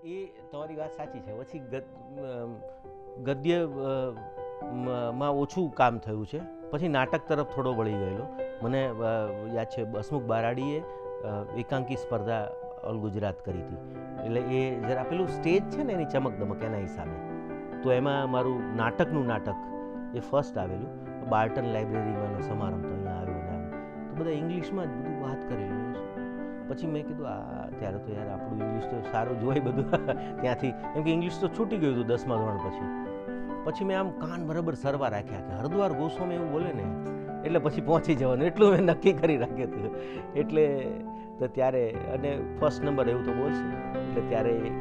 એ તમારી વાત સાચી છે. પછી ગદ્ય માં ઓછું કામ થયું છે. પછી નાટક તરફ થોડો વળી ગયેલો. મને યાદ છે હસમુખ બારાડીએ એકાંકી સ્પર્ધા ઓલ ગુજરાત કરી હતી. એટલે એ જરા પેલું સ્ટેજ છે ને એની ચમક દમક એના હિસાબે તો એમાં મારું નાટકનું નાટક એ ફર્સ્ટ આવેલું. બાર્ટન લાઇબ્રેરીમાંનો સમારંભ તો અહીંયા આવ્યો ને આમ તો બધા ઇંગ્લિશમાં જ બધું વાત કરેલું. પછી મેં કીધું ત્યારે તો યાર આપણું ઇંગ્લિશ તો સારું જ હોય બધું ત્યાંથી, કેમ કે ઇંગ્લિશ તો છૂટી ગયું હતું 10મા ધોરણ પછી મેં આમ કાન બરાબર સરવા રાખ્યા કે હરદ્વાર ગોસ્વામી એવું બોલે ને એટલે પછી પહોંચી જવાનું, એટલું મેં નક્કી કરી રાખ્યું હતું. એટલે તો ત્યારે અને ફર્સ્ટ નંબર એવું તો બોલશે. એટલે ત્યારે એક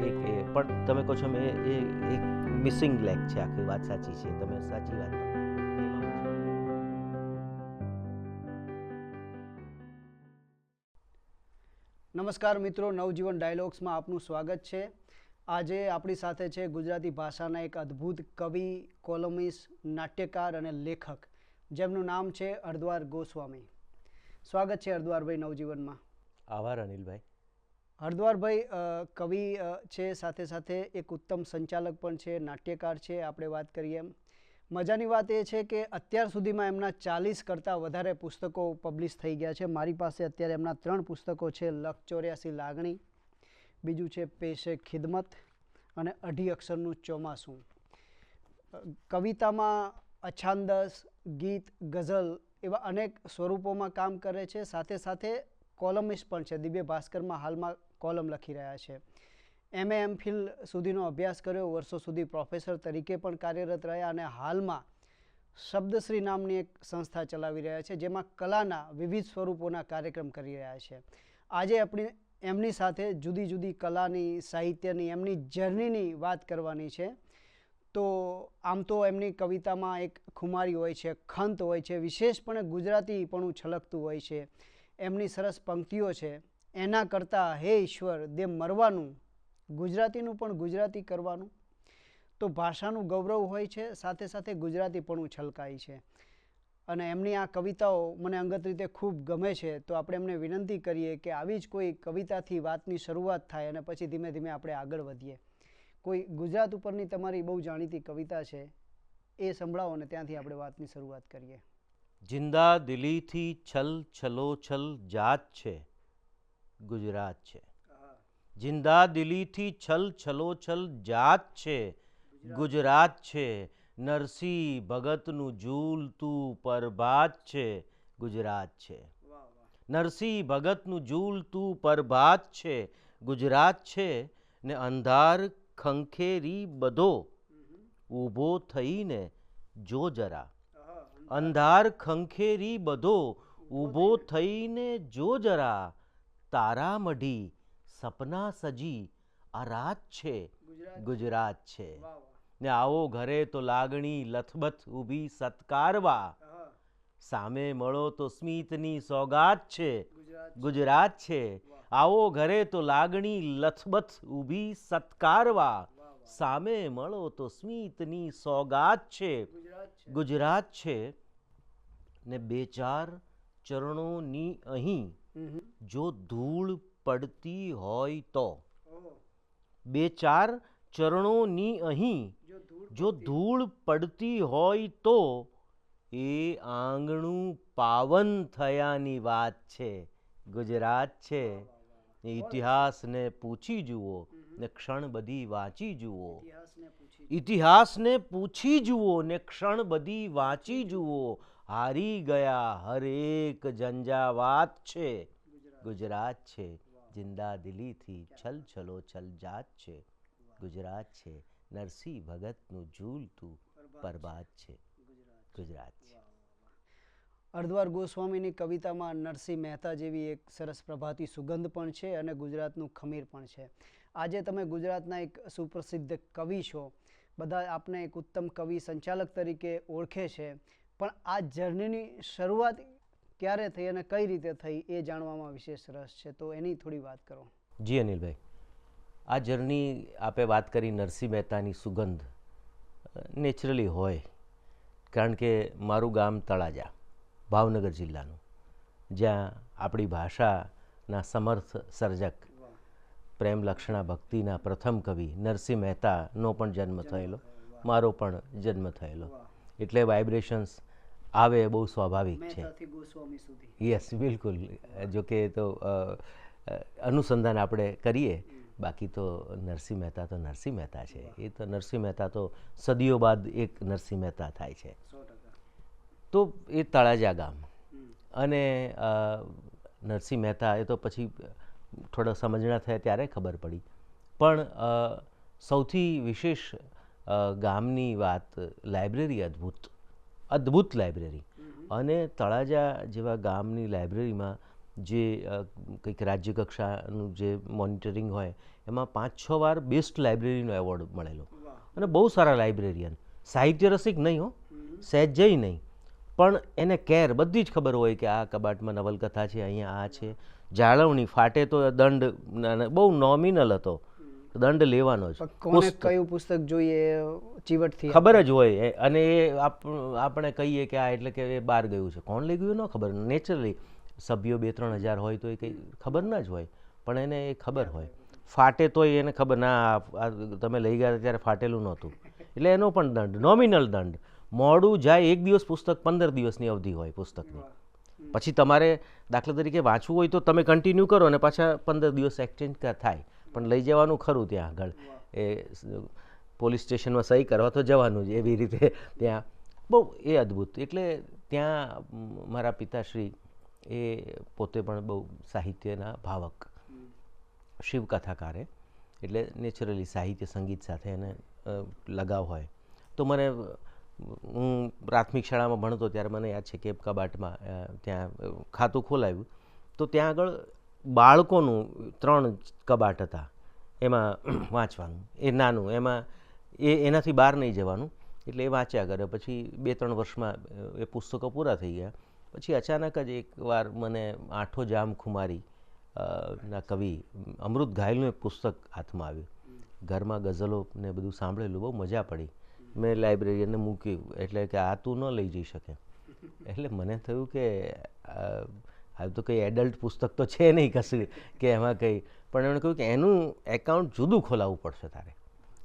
પણ તમે કહો છો મેં એ એક મિસિંગ લેગ છે. આખી વાત સાચી છે, તમે સાચી વાત. નમસ્કાર મિત્રો, નવજીવન ડાયલોગ્સમાં આપનું સ્વાગત છે. આજે આપણી સાથે છે ગુજરાતી ભાષાના એક અદ્ભુત કવિ, કોલમિસ્ટ, નાટ્યકાર અને લેખક, જેમનું નામ છે હરદ્વાર ગોસ્વામી. સ્વાગત છે હરદ્વારભાઈ નવજીવનમાં. આભાર અનિલભાઈ. હરદ્વારભાઈ કવિ છે, સાથે સાથે એક ઉત્તમ સંચાલક પણ છે, નાટ્યકાર છે. આપણે વાત કરીએ એમ મજાની વાત એ છે કે અત્યાર સુધીમાં એમના 40 કરતાં વધારે પુસ્તકો પબ્લિશ થઈ ગયા છે. મારી પાસે અત્યારે એમના 3 પુસ્તકો છે. લખ 84 લાગણી, બીજું છે પેશે ખિદમત અને 2.5 અક્ષરનું ચોમાસું. કવિતામાં અછાંદસ, ગીત, ગઝલ એવા અનેક સ્વરૂપોમાં કામ કરે છે. સાથે સાથે કોલમિસ્ટ પણ છે. દિવ્ય ભાસ્કરમાં હાલમાં કોલમ લખી રહ્યા છે. MA MPhil સુધીનો અભ્યાસ કર્યો, વર્ષો સુધી પ્રોફેસર તરીકે પણ કાર્યરત રહ્યા અને હાલમાં શબ્દશ્રી નામની એક સંસ્થા ચલાવી રહ્યા છે, જેમાં કલાના વિવિધ સ્વરૂપોના કાર્યક્રમ કરી રહ્યા છે. આજે એમની સાથે જુદી જુદી કલાની, સાહિત્યની, એમની જર્નીની વાત કરવાની છે. તો આમ તો એમની કવિતામાં એક ખુમારી હોય છે, ખંત હોય છે, વિશેષપણે ગુજરાતીપણું છલકતું હોય છે. એમની સરસ પંક્તિઓ છે, એના કરતાં હે ઈશ્વર દે મરવાનું, ગુજરાતીનું પણ ગુજરાતી કરવાનું. તો ભાષાનું ગૌરવ હોય છે, સાથે સાથે ગુજરાતીપણું છલકાય છે. અને એમની આ કવિતાઓ મને અંગત રીતે ખૂબ ગમે છે. તો આપણે એમને વિનંતી કરીએ કે આવી જ કોઈ કવિતાથી વાતની શરૂઆત થાય અને પછી ધીમે ધીમે આપણે આગળ વધીએ. કોઈ ગુજરાત ઉપરની તમારી બહુ જાણીતી કવિતા છે, એ સંભળાવો અને ત્યાંથી આપણે વાતની શરૂઆત કરીએ. જિંદા દિલીથી છલ છલોછલ જાત છે, ગુજરાત છે. જિંદા દિલીથી છલ છલોછલ જાત છે, ગુજરાત છે. નરસિંહ ભગતનું ઝૂલતું પ્રભાત છે, ગુજરાત છે. નરસિંહ ભગતનું ઝૂલતું પ્રભાત છે, ગુજરાત છે. ને અંધાર ખંખેરી બધો ઊભો થઈને જો જરા, અંધાર ખંખેરી બધો ઊભો થઈને જો જરા, તારા મઢી સપના સજી આ રાત છે, ગુજરાત છે. ને આવો ઘરે તો લાગણી લથબથ ઊભી સત્કારવા, સામે મળો તો સ્મિતની સોગાત છે, ગુજરાત છે. આવો ઘરે તો લાગણી લથબથ ઊભી સત્કારવા, સામે મળો તો સ્મિતની સોગાત છે, ગુજરાત છે. ને 2-4 ચરણોની અહીં જો ધૂળ પડતી હોય તો, 2-4 ચરણોની અહીં જો ધૂળ પડતી હોય તો, એ આંગણું પાવન થયાની વાત છે, ગુજરાત છે. ઇતિહાસને પૂછી જુઓ ને ક્ષણ બધી વાંચી જુઓ, ઇતિહાસને પૂછી જુઓ ને ક્ષણ બધી વાંચી જુઓ, હારી ગયા હરેક ઝંઝાવાત છે, ગુજરાત છે. જિંદા દિલીથી છલ છલો છલ જાત છે, ગુજરાત છે. નરસિંહ ભગતનું ઝૂલતું પ્રભાત છે, ગુજરાત છે. હરદ્વાર ગોસ્વામીની કવિતામાં નરસિંહ મહેતા જેવી એક સરસ પ્રભાતી સુગંધ પણ છે અને ગુજરાતનું ખમીર પણ છે. આજે તમે ગુજરાતના એક સુપ્રસિદ્ધ કવિ છો, બધા આપને એક ઉત્તમ કવિ, સંચાલક તરીકે ઓળખે છે, પણ આ જર્નીની શરૂઆત ક્યારે થઈ અને કઈ રીતે થઈ એ જાણવામાં વિશેષ રસ છે. તો એની થોડી વાત કરો. જી અનિલભાઈ, આ જર્ની આપે વાત કરી નરસિંહ મહેતાની સુગંધ નેચરલી હોય, કારણ કે મારું ગામ તળાજા, ભાવનગર જિલ્લાનું, જ્યાં આપણી ભાષાના સમર્થ સર્જક પ્રેમ લક્ષણા ભક્તિના પ્રથમ કવિ નરસિંહ મહેતાનો પણ જન્મ થયેલો, મારો પણ જન્મ થયેલો. એટલે વાઇબ્રેશન્સ આવે બહુ સ્વાભાવિક છે. યસ, બિલકુલ. જો કે તો અનુસંધાન આપણે કરીએ, બાકી તો નરસિંહ મહેતા છે. એ તો નરસિંહ મહેતા તો સદીઓ બાદ એક નરસિંહ મહેતા થાય છે. તો એ તળાજા ગામ અને નરસિંહ મહેતા એ તો પછી થોડા સમજણા થયા ત્યારે ખબર પડી. પણ સૌથી વિશેષ ગામની વાત, લાઇબ્રેરી અદ્ભુત લાઇબ્રેરી. અને તળાજા જેવા ગામની લાઇબ્રેરીમાં જે કંઈક રાજ્યકક્ષાનું જે મોનિટરિંગ હોય એમાં 5-6 વાર બેસ્ટ લાઇબ્રેરીનો એવોર્ડ મળેલો. અને બહુ સારા લાઇબ્રેરિયન, સાહિત્ય રસિક નહીં હો, સહેજય નહીં, પણ એને કેર બધી જ ખબર હોય કે આ કબાટમાં નવલકથા છે, અહીંયા આ છે. જાળવણી, ફાટે તો દંડ બહુ નોમિનલ હતો, દંડ લેવાનો જ. કોને કયું પુસ્તક જોઈએ ચીવટથી ખબર જ હોય. અને એ આપણે કહીએ કે આ એટલે કે એ બહાર ગયું છે, કોણ લઈ ગયું ન ખબર. નેચરલી સભ્યો 2-3 હજાર હોય તો એ કંઈ ખબર ના જ હોય, પણ એને એ ખબર હોય. ફાટે તોય એને ખબર ના, તમે લઈ ગયા ત્યારે ફાટેલું નહોતું, એટલે એનો પણ દંડ, નોમિનલ દંડ. મોડું જાય 1 દિવસ પુસ્તક, 15 દિવસની અવધિ હોય પુસ્તકની. પછી તમારે દાખલા તરીકે વાંચવું હોય તો તમે કન્ટિન્યુ કરો અને પાછા 15 દિવસ એક્સચેન્જ થાય, પણ લઈ જવાનું ખરું ત્યાં આગળ. એ પોલીસ સ્ટેશનમાં સહી કરવા તો જવાનું જ, એવી રીતે ત્યાં બહુ એ અદ્ભુત. એટલે ત્યાં મારા પિતાશ્રી એ પોતે પણ બહુ સાહિત્યના ભાવક, શિવકથાકારે, એટલે નેચરલી સાહિત્ય સંગીત સાથે એને લગાવ હોય. તો મને, હું પ્રાથમિક શાળામાં ભણતો ત્યારે મને યાદ છે કે કબાટમાં ત્યાં ખાતું ખોલાવ્યું તો ત્યાં આગળ બાળકોનું 3 કબાટ હતા, એમાં વાંચવાનું. એ નાનું, એમાં એનાથી બહાર નહીં જવાનું, એટલે એ વાંચ્યા કરે. પછી 2-3 વર્ષમાં એ પુસ્તકો પૂરા થઈ ગયા. પછી અચાનક જ એકવાર મને આઠો જામ ખુમારી ના કવિ અમૃત ઘાયલનું એક પુસ્તક હાથમાં આવ્યું. ઘરમાં ગઝલો ને બધું સાંભળેલું, બહુ મજા પડી. મેં લાઇબ્રેરીને મૂક્યું, એટલે કે આ તું ન લઈ જઈ શકે. એટલે મને થયું કે આ તો કંઈ એડલ્ટ પુસ્તક તો છે નહીં કશું કે એમાં કંઈ. પણ એમણે કહ્યું કે એનું એકાઉન્ટ જુદું ખોલાવવું પડશે તારે,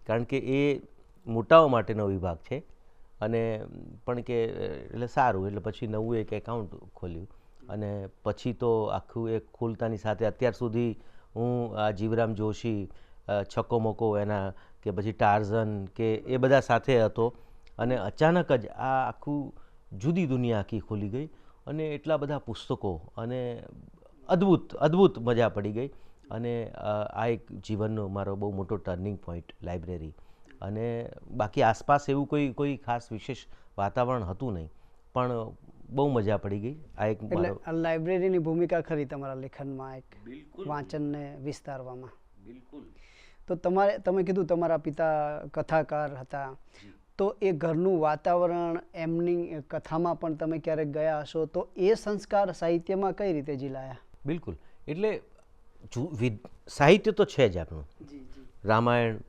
કારણ કે એ મોટાઓ માટેનો વિભાગ છે. અને પણ કે એટલે સારું, એટલે પછી નવું એક એકાઉન્ટ ખોલ્યું. અને પછી તો આખું એક ખોલતાની સાથે અત્યાર સુધી હું આ જીવરામ જોશી, છક્કો મોકો એના, કે પછી ટાર્ઝન, કે એ બધા સાથે હતો. અને અચાનક જ આ આખું જુદી દુનિયા આખી ખોલી ગઈ, અને એટલા બધા પુસ્તકો, અને અદ્ભુત મજા પડી ગઈ. અને આ એક જીવનનો મારો બહુ મોટો ટર્નિંગ પોઈન્ટ લાઇબ્રેરી. અને બાકી આસપાસ એવું કોઈ ખાસ વિશેષ વાતાવરણ હતું નહીં, પણ બહુ મજા પડી ગઈ. આ એક લાઇબ્રેરીની ભૂમિકા ખરી તમારા લેખનમાં, એક વાંચનને વિસ્તારવામાં. બિલકુલ. તો તમે કીધું તમારા પિતા કથાકાર હતા, તો એ ઘરનું વાતાવરણ, એમની કથામાં પણ તમે ક્યારેક ગયા હશો, તો એ સંસ્કાર સાહિત્યમાં કઈ રીતે ઝીલાયા? બિલકુલ. એટલે સાહિત્ય તો છે જ આપણું. રામાયણ,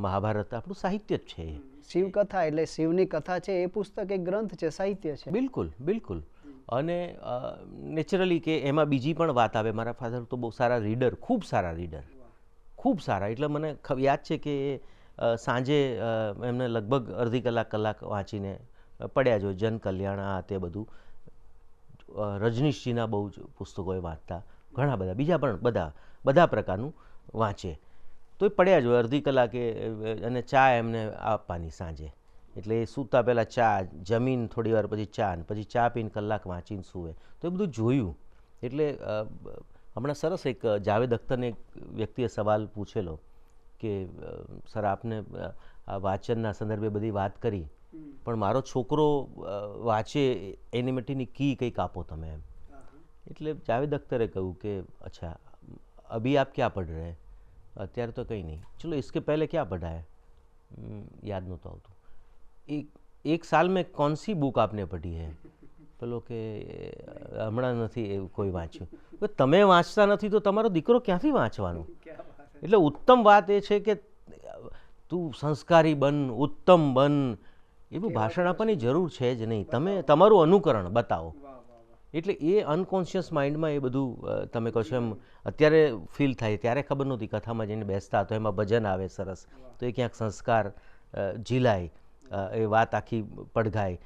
મહાભારત આપણું સાહિત્ય જ છે. શિવકથા એટલે શિવની કથા છે, એ પુસ્તક એક ગ્રંથ છે, સાહિત્ય છે. બિલકુલ. અને નેચરલી કે એમાં બીજી પણ વાત આવે. મારા ફાધર તો બહુ સારા રીડર, ખૂબ સારા. એટલે મને યાદ છે કે સાંજે એમને લગભગ અડધી કલાક વાંચીને પડ્યા જો. જન કલ્યાણ, આ તે બધું. રજનીશજીના બહુ જ પુસ્તકો એ વાંચતા, ઘણા બધા, બીજા પણ બધા પ્રકારનું વાંચે. તો એ પડ્યા જ હોય અડધી કલાકે. અને ચા એમને આપવાની સાંજે, એટલે એ સૂતા પહેલાં ચા, જમીન થોડી વાર પછી ચા, ને પછી ચા પીને કલાક વાંચીને સૂવે. તો એ બધું જોયું. એટલે હમણાં સરસ એક જાવેદ અખ્તરને એક વ્યક્તિએ સવાલ પૂછેલો કે સર, આપને આ વાંચનના સંદર્ભે બધી વાત કરી, પણ મારો છોકરો વાંચે એની માટેની કી કંઈક આપો તમે એમ. એટલે જાવેદ અખ્તરે કહ્યું કે અચ્છા, અભી આપ ક્યાં પढ़ रहे हैं? અત્યારે તો કંઈ નહીં. ચલો इसके पहले क्या पढ़ा है? યાદ નહોતું આવતું. एक साल में कौन सी बुक आपने पढ़ी है? પેલો કે હમણાં નથી એવું કોઈ વાંચ્યું. તમે વાંચતા નથી તો તમારો દીકરો ક્યાંથી વાંચવાનો? એટલે ઉત્તમ વાત એ છે કે તું સંસ્કારી બન, ઉત્તમ બન, એવું ભાષણ આપવાની જરૂર છે જ નહીં. તમે તમારું અનુકરણ બતાવો. એટલે એ અનકોન્શિયસ માઇન્ડમાં એ બધું તમે કહો છો એમ અત્યારે ફીલ થાય, ત્યારે ખબર નહોતી. કથામાં જઈને બેસતા તો એમાં ભજન આવે સરસ, તો એ ક્યાંક સંસ્કાર ઝીલાય, એ વાત આખી પડઘાય.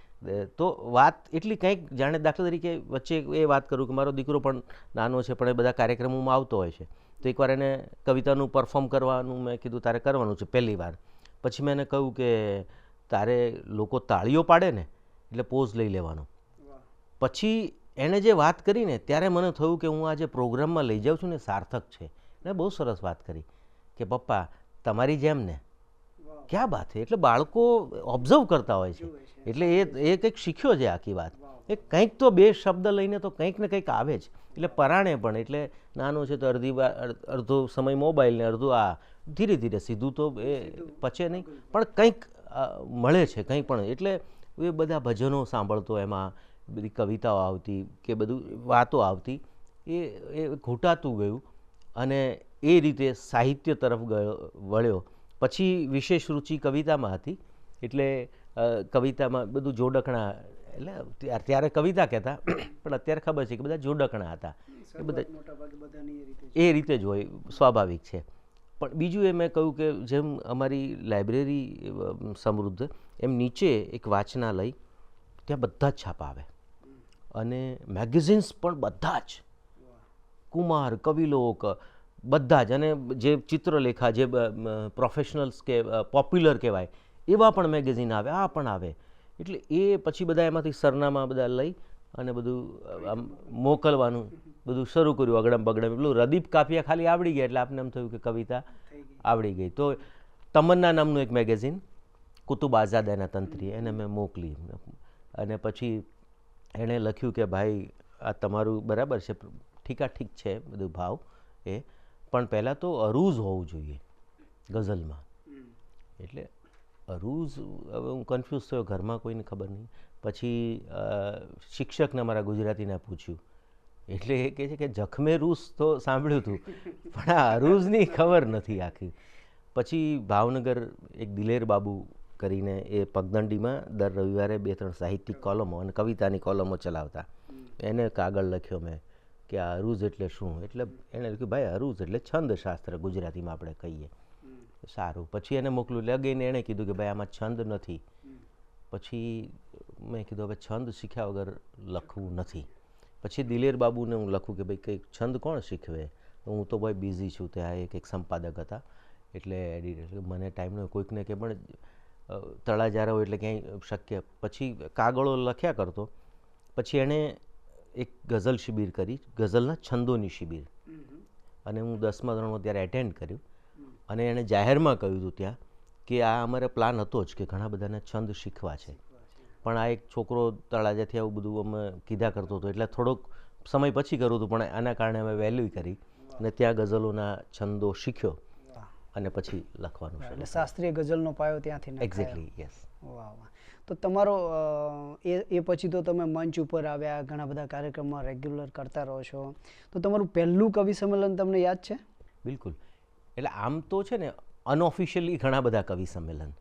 તો વાત એટલી કંઈક જાણે દાખલા તરીકે વચ્ચે એ વાત કરું કે મારો દીકરો પણ નાનો છે, પણ એ બધા કાર્યક્રમોમાં આવતો હોય છે. તો એકવાર એને કવિતાનું પરફોર્મ કરવાનું મેં કીધું તારે કરવાનું છે પહેલી વાર. પછી મેં એને કહ્યું કે તારે લોકો તાળીઓ પાડે ને એટલે પોઝ લઈ લેવાનો. પછી એણે જે વાત કરી ને ત્યારે મને થયું કે હું આ જે પ્રોગ્રામમાં લઈ જાઉં છું ને સાર્થક છે. એને બહુ સરસ વાત કરી કે પપ્પા તમારી જેમ ને, ક્યાં વાત છે. એટલે બાળકો ઓબ્ઝર્વ કરતા હોય છે, એટલે એ કંઈક શીખ્યો છે આખી વાત. એ કંઈક તો બે શબ્દ લઈને તો કંઈક ને કંઈક આવે જ. એટલે પરાણે પણ, એટલે નાનો છે તો અડધો સમય મોબાઈલ ને અડધો આ, ધીરે ધીરે સીધું તો એ પચે નહીં, પણ કંઈક મળે છે કંઈ પણ. એટલે એ બધા ભજનો સાંભળતો, એમાં બધી કવિતાઓ આવતી કે બધું વાતો આવતી, એ ઘૂંટાતું ગયું અને એ રીતે સાહિત્ય તરફ વળ્યો. પછી વિશેષ રુચિ કવિતામાં હતી, એટલે કવિતામાં બધું જોડકણા, એટલે ત્યારે કવિતા કહેતા, પણ અત્યારે ખબર છે કે બધા જોડકણા હતા. એ બધા એ રીતે જ હોય, સ્વાભાવિક છે. પણ બીજું એ મેં કહ્યું કે જેમ અમારી લાઇબ્રેરી સમૃદ્ધ, એમ નીચે એક વાચનાલય, ત્યાં બધા જ છાપા આવે અને મેગેઝિન્સ પણ બધા જ, કુમાર, કવિલોક, બધા જ. અને જે ચિત્રલેખા, જે પ્રોફેશનલ્સ કે પોપ્યુલર કહેવાય એવા પણ મેગેઝિન આવે, આ પણ આવે. એટલે એ પછી બધા એમાંથી સરનામા બધા લઈ અને બધું આમ મોકલવાનું બધું શરૂ કર્યું, અગડમ બગડમ. પેલું રદીપ કાફિયા ખાલી આવડી ગયા એટલે આપને એમ થયું કે કવિતા આવડી ગઈ. તો તમન્ના નામનું એક મેગેઝિન, કુતુબ આઝાદ એના તંત્રી, એને મેં મોકલી. અને પછી એણે લખ્યું કે ભાઈ આ તમારું બરાબર છે, ઠીક છે બધું ભાવ એ, પણ પહેલાં તો અરૂઝ હોવું જોઈએ ગઝલમાં. એટલે અરૂઝ, હવે હું કન્ફ્યુઝ થયો, ઘરમાં કોઈને ખબર નહીં. પછી શિક્ષકને અમારા ગુજરાતીને પૂછ્યું, એટલે એ કહે છે કે જખમે રૂસ તો સાંભળ્યું હતું, પણ આ અરૂઝની ખબર નથી આખી. પછી ભાવનગર એક દિલેર બાબુ કરીને, એ પગદંડીમાં દર રવિવારે 2-3 સાહિત્યિક કોલમો અને કવિતાની કોલમો ચલાવતા. એને કાગળ લખ્યો મેં કે આ અરૂઝ એટલે શું. એટલે એણે લખ્યું ભાઈ અરૂઝ એટલે છંદશાસ્ત્ર, ગુજરાતીમાં આપણે કહીએ. સારું. પછી એને મોકલ્યું, લગીને એણે કીધું કે ભાઈ આમાં છંદ નથી. પછી મેં કીધું હવે છંદ શીખ્યા વગર લખવું નથી. પછી દિલેર બાબુને હું લખું કે ભાઈ કંઈક છંદ કોણ શીખવે, હું તો ભાઈ બિઝી છું. ત્યાં એક સંપાદક હતા, એટલે એડિટર, મને ટાઈમ ન, કોઈકને કે પણ તળાજારા હોય એટલે ક્યાંય શક્ય. પછી કાગળો લખ્યા કરતો. પછી એણે એક ગઝલ શિબિર કરી, ગઝલના છંદોની શિબિર, અને હું 10મા ધોરણમાં ત્યારે એટેન્ડ કર્યું. અને એણે જાહેરમાં કહ્યું હતું ત્યાં કે આ અમારે પ્લાન હતો જ કે ઘણા બધાને છંદ શીખવા છે, પણ આ એક છોકરો તળાજાથી આવું બધું અમે કીધા કરતો હતો, એટલે થોડોક સમય પછી કરું હતું, પણ આના કારણે અમે વેલ્યુ કરી અને ત્યાં ગઝલોના છંદો શીખ્યો અને પછી લખવાનું છે. એટલે શાસ્ત્રીય ગઝલનો પાયો ત્યાંથી. Exactly, yes. વાહ વાહ. તો તમારો એ પછી તો તમે મંચ ઉપર આવ્યા, ઘણા બધા કાર્યક્રમમાં રેગ્યુલર કરતા રહો છો. તો તમારું પહેલું કવિ સંમેલન તમને યાદ છે? બિલકુલ. એટલે આમ તો છે ને અનઓફિશિયલી ઘણા બધા કવિ સંમેલન,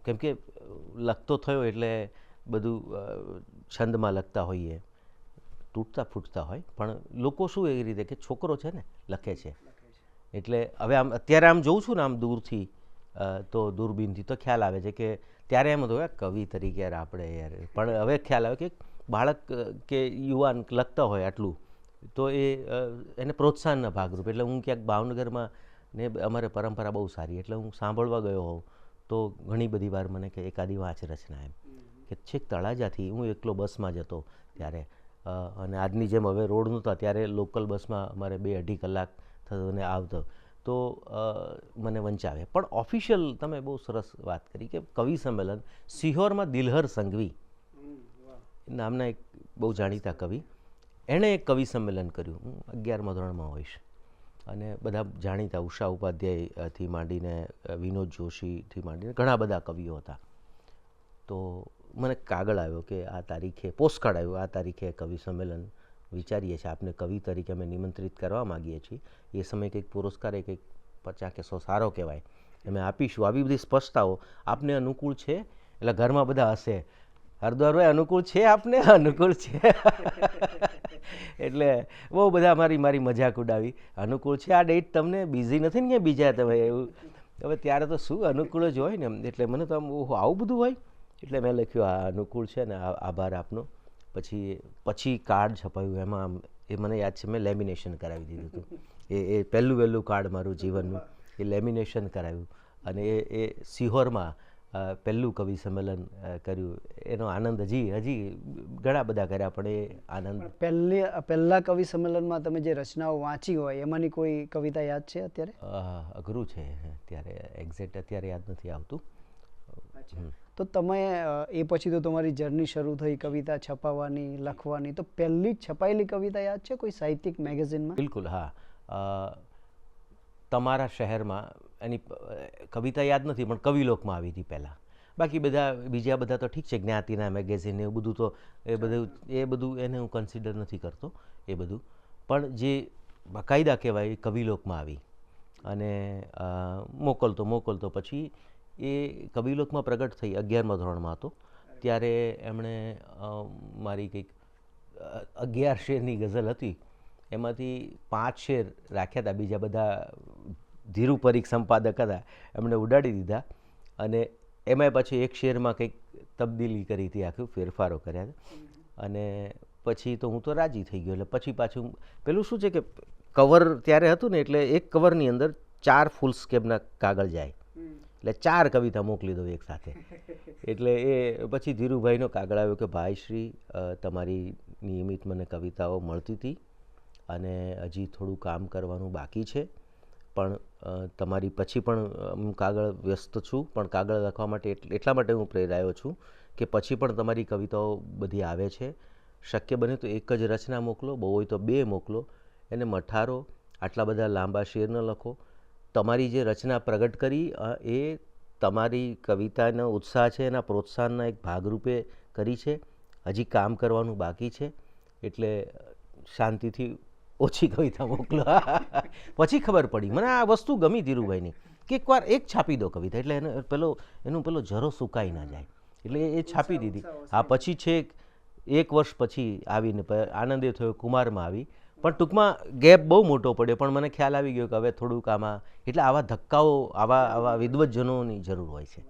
કેમ કે લખતો થયો એટલે બધું છંદમાં લખતા હોઈએ, તૂટતા ફૂટતા હોય, પણ લોકો શું એવી રીતે કે છોકરો છે ને લખે છે. એટલે હવે આમ અત્યારે આમ જોઉં છું ને આમ દૂરથી, તો દૂરબીનથી તો ખ્યાલ આવે છે કે ત્યારે એમ હતું કવિ તરીકે યાર આપણે યાર, પણ હવે ખ્યાલ આવે કે બાળક કે યુવાન લખતા હોય આટલું, તો એને પ્રોત્સાહનના ભાગરૂપ. એટલે હું ક્યાંક ભાવનગરમાં, ને અમારે પરંપરા બહુ સારી, એટલે હું સાંભળવા ગયો હોઉં તો ઘણી બધી વાર મને કે એકાદી વાંચ રચના, એમ કે છેક તળાજાથી હું એકલો બસમાં જતો ત્યારે, અને આજની જેમ હવે રોડ નહોતા ત્યારે લોકલ બસમાં અમારે 2-2.5 કલાક થતો અને આવતો, તો મને વંચાવે. પણ ઓફિશિયલ તમે બહુ સરસ વાત કરી કે કવિ સંમેલન, સિહોરમાં દિલહર સંઘવી નામના એક બહુ જાણીતા કવિ, એણે એક કવિ સંમેલન કર્યું. હું 11મા ધોરણમાં હોઈશ, અને બધા જાણીતા ઉષા ઉપાધ્યાયથી માંડીને વિનોદ જોશીથી માંડીને ઘણા બધા કવિઓ હતા. તો મને કાગળ આવ્યો કે આ તારીખે, પોસ્ટકાર્ડ આવ્યો, આ તારીખે કવિ સંમેલન વિચારીએ છીએ, આપને કવિ તરીકે અમે નિમંત્રિત કરવા માગીએ છીએ. એ સમયે કંઈક પુરસ્કાર એ કંઈક 50 કે 100 સારો કહેવાય, અમે આપીશું. આવી બધી સ્પષ્ટતાઓ આપને અનુકૂળ છે? એટલે ઘરમાં બધા હશે હરદ્વારભાઈ અનુકૂળ છે આપને? અનુકૂળ છે. એટલે બહુ બધા મારી મજાક ઉડાવી. અનુકૂળ છે આ ડેટ તમને, બિઝી નથી ને ક્યાં બીજા તમે એવું. હવે ત્યારે તો શું અનુકૂળ જ હોય ને, એટલે મને તો આમ ઓહો આવું બધું હોય. એટલે મેં લખ્યું આ અનુકૂળ છે ને, આભાર આપનો. પછી કાર્ડ છપાયું એમાં આમ, એ મને યાદ છે મેં લેમિનેશન કરાવી દીધું હતું. એ પહેલું કાર્ડ મારું જીવનનું એ લેમિનેશન કરાવ્યું. અને એ સિહોરમાં પહેલું કવિ સંમેલન કર્યું. એનો આનંદ હજી ઘણા બધા કર્યા, પણ એ આનંદ. પહેલા કવિ સંમેલનમાં તમે જે રચનાઓ વાંચી હોય એમાંની કોઈ કવિતા યાદ છે અત્યારે? અઘરું છે અત્યારે, એક્ઝેક્ટ અત્યારે યાદ નથી આવતું. તો તમે એ પછી તો તમારી જર્ની શરૂ થઈ કવિતા છપાવવાની, લખવાની. તો પહેલી છપાયેલી કવિતા યાદ છે કોઈ સાહિત્યિક મેગેઝિનમાં? બિલકુલ, હા. તમારા શહેરમાં એની કવિતા યાદ નથી, પણ કવિલોકમાં આવી હતી પહેલાં. બાકી બીજા બધા તો ઠીક છે, જ્ઞાતિના મેગેઝિન એવું બધું તો એ બધું એને હું કન્સિડર નથી કરતો એ બધું. પણ જે બાકાયદા કહેવાય એ કવિલોકમાં આવી અને મોકલતો પછી એ કવિલોકમાં પ્રગટ થઈ. 11મા ધોરણમાં હતો ત્યારે એમણે મારી કંઈક 11 શેરની ગઝલ હતી, એમાંથી 5 શેર રાખ્યા હતા. બીજા બધા ધીરુ પરીખ સંપાદક હતા, એમણે ઉડાડી દીધા. અને એમાંય પછી એક શેરમાં કંઈક તબદીલી કરી હતી, આખું ફેરફારો કર્યા હતા. અને પછી તો હું તો રાજી થઈ ગયો. એટલે પછી પાછું પેલું શું છે કે કવર ત્યારે હતું ને, એટલે એક કવરની અંદર 4 ફૂલ સ્કેપના કાગળ જાય, એટલે 4 કવિતા મોકલી દઉં એક સાથે. એટલે એ પછી ધીરુભાઈનો કાગળ આવ્યો કે ભાઈશ્રી, તમારી નિયમિત મને કવિતાઓ મળતી હતી અને હજી થોડું કામ કરવાનું બાકી છે, પણ તમારી પછી પણ કાગળ વ્યસ્ત છું, પણ કાગળ લખવા માટે એટલા માટે હું પ્રેરાયો છું કે પછી પણ તમારી કવિતાઓ બધી આવે છે. શક્ય બને તો એક જ રચના મોકલો, બહુ હોય તો 2 મોકલો, એને મઠારો, આટલા બધા લાંબા શેર ન લખો. તમારી જે રચના પ્રગટ કરી એ તમારી કવિતાનો ઉત્સાહ છે, એના પ્રોત્સાહનના એક ભાગરૂપે કરી છે. હજી કામ કરવાનું બાકી છે, એટલે શાંતિથી ઓછી કવિતા મોકલો. પછી ખબર પડી મને આ વસ્તુ ગમી ધીરુભાઈની કે એકવાર એક છાપી દો કવિતા, એટલે એનો પેલો જરો સુકાઈ ના જાય, એટલે એ છાપી દીધી. આ પછી છેક 1 વર્ષ પછી આવીને આનંદ એ થયો કુમારમાં આવી, પણ ટૂંકમાં ગેપ બહુ મોટો પડ્યો. પણ મને ખ્યાલ આવી ગયો કે હવે થોડુંક આમાં, એટલે આવા ધક્કાઓ, આવા વિદ્વજનોની જરૂર હોય છે.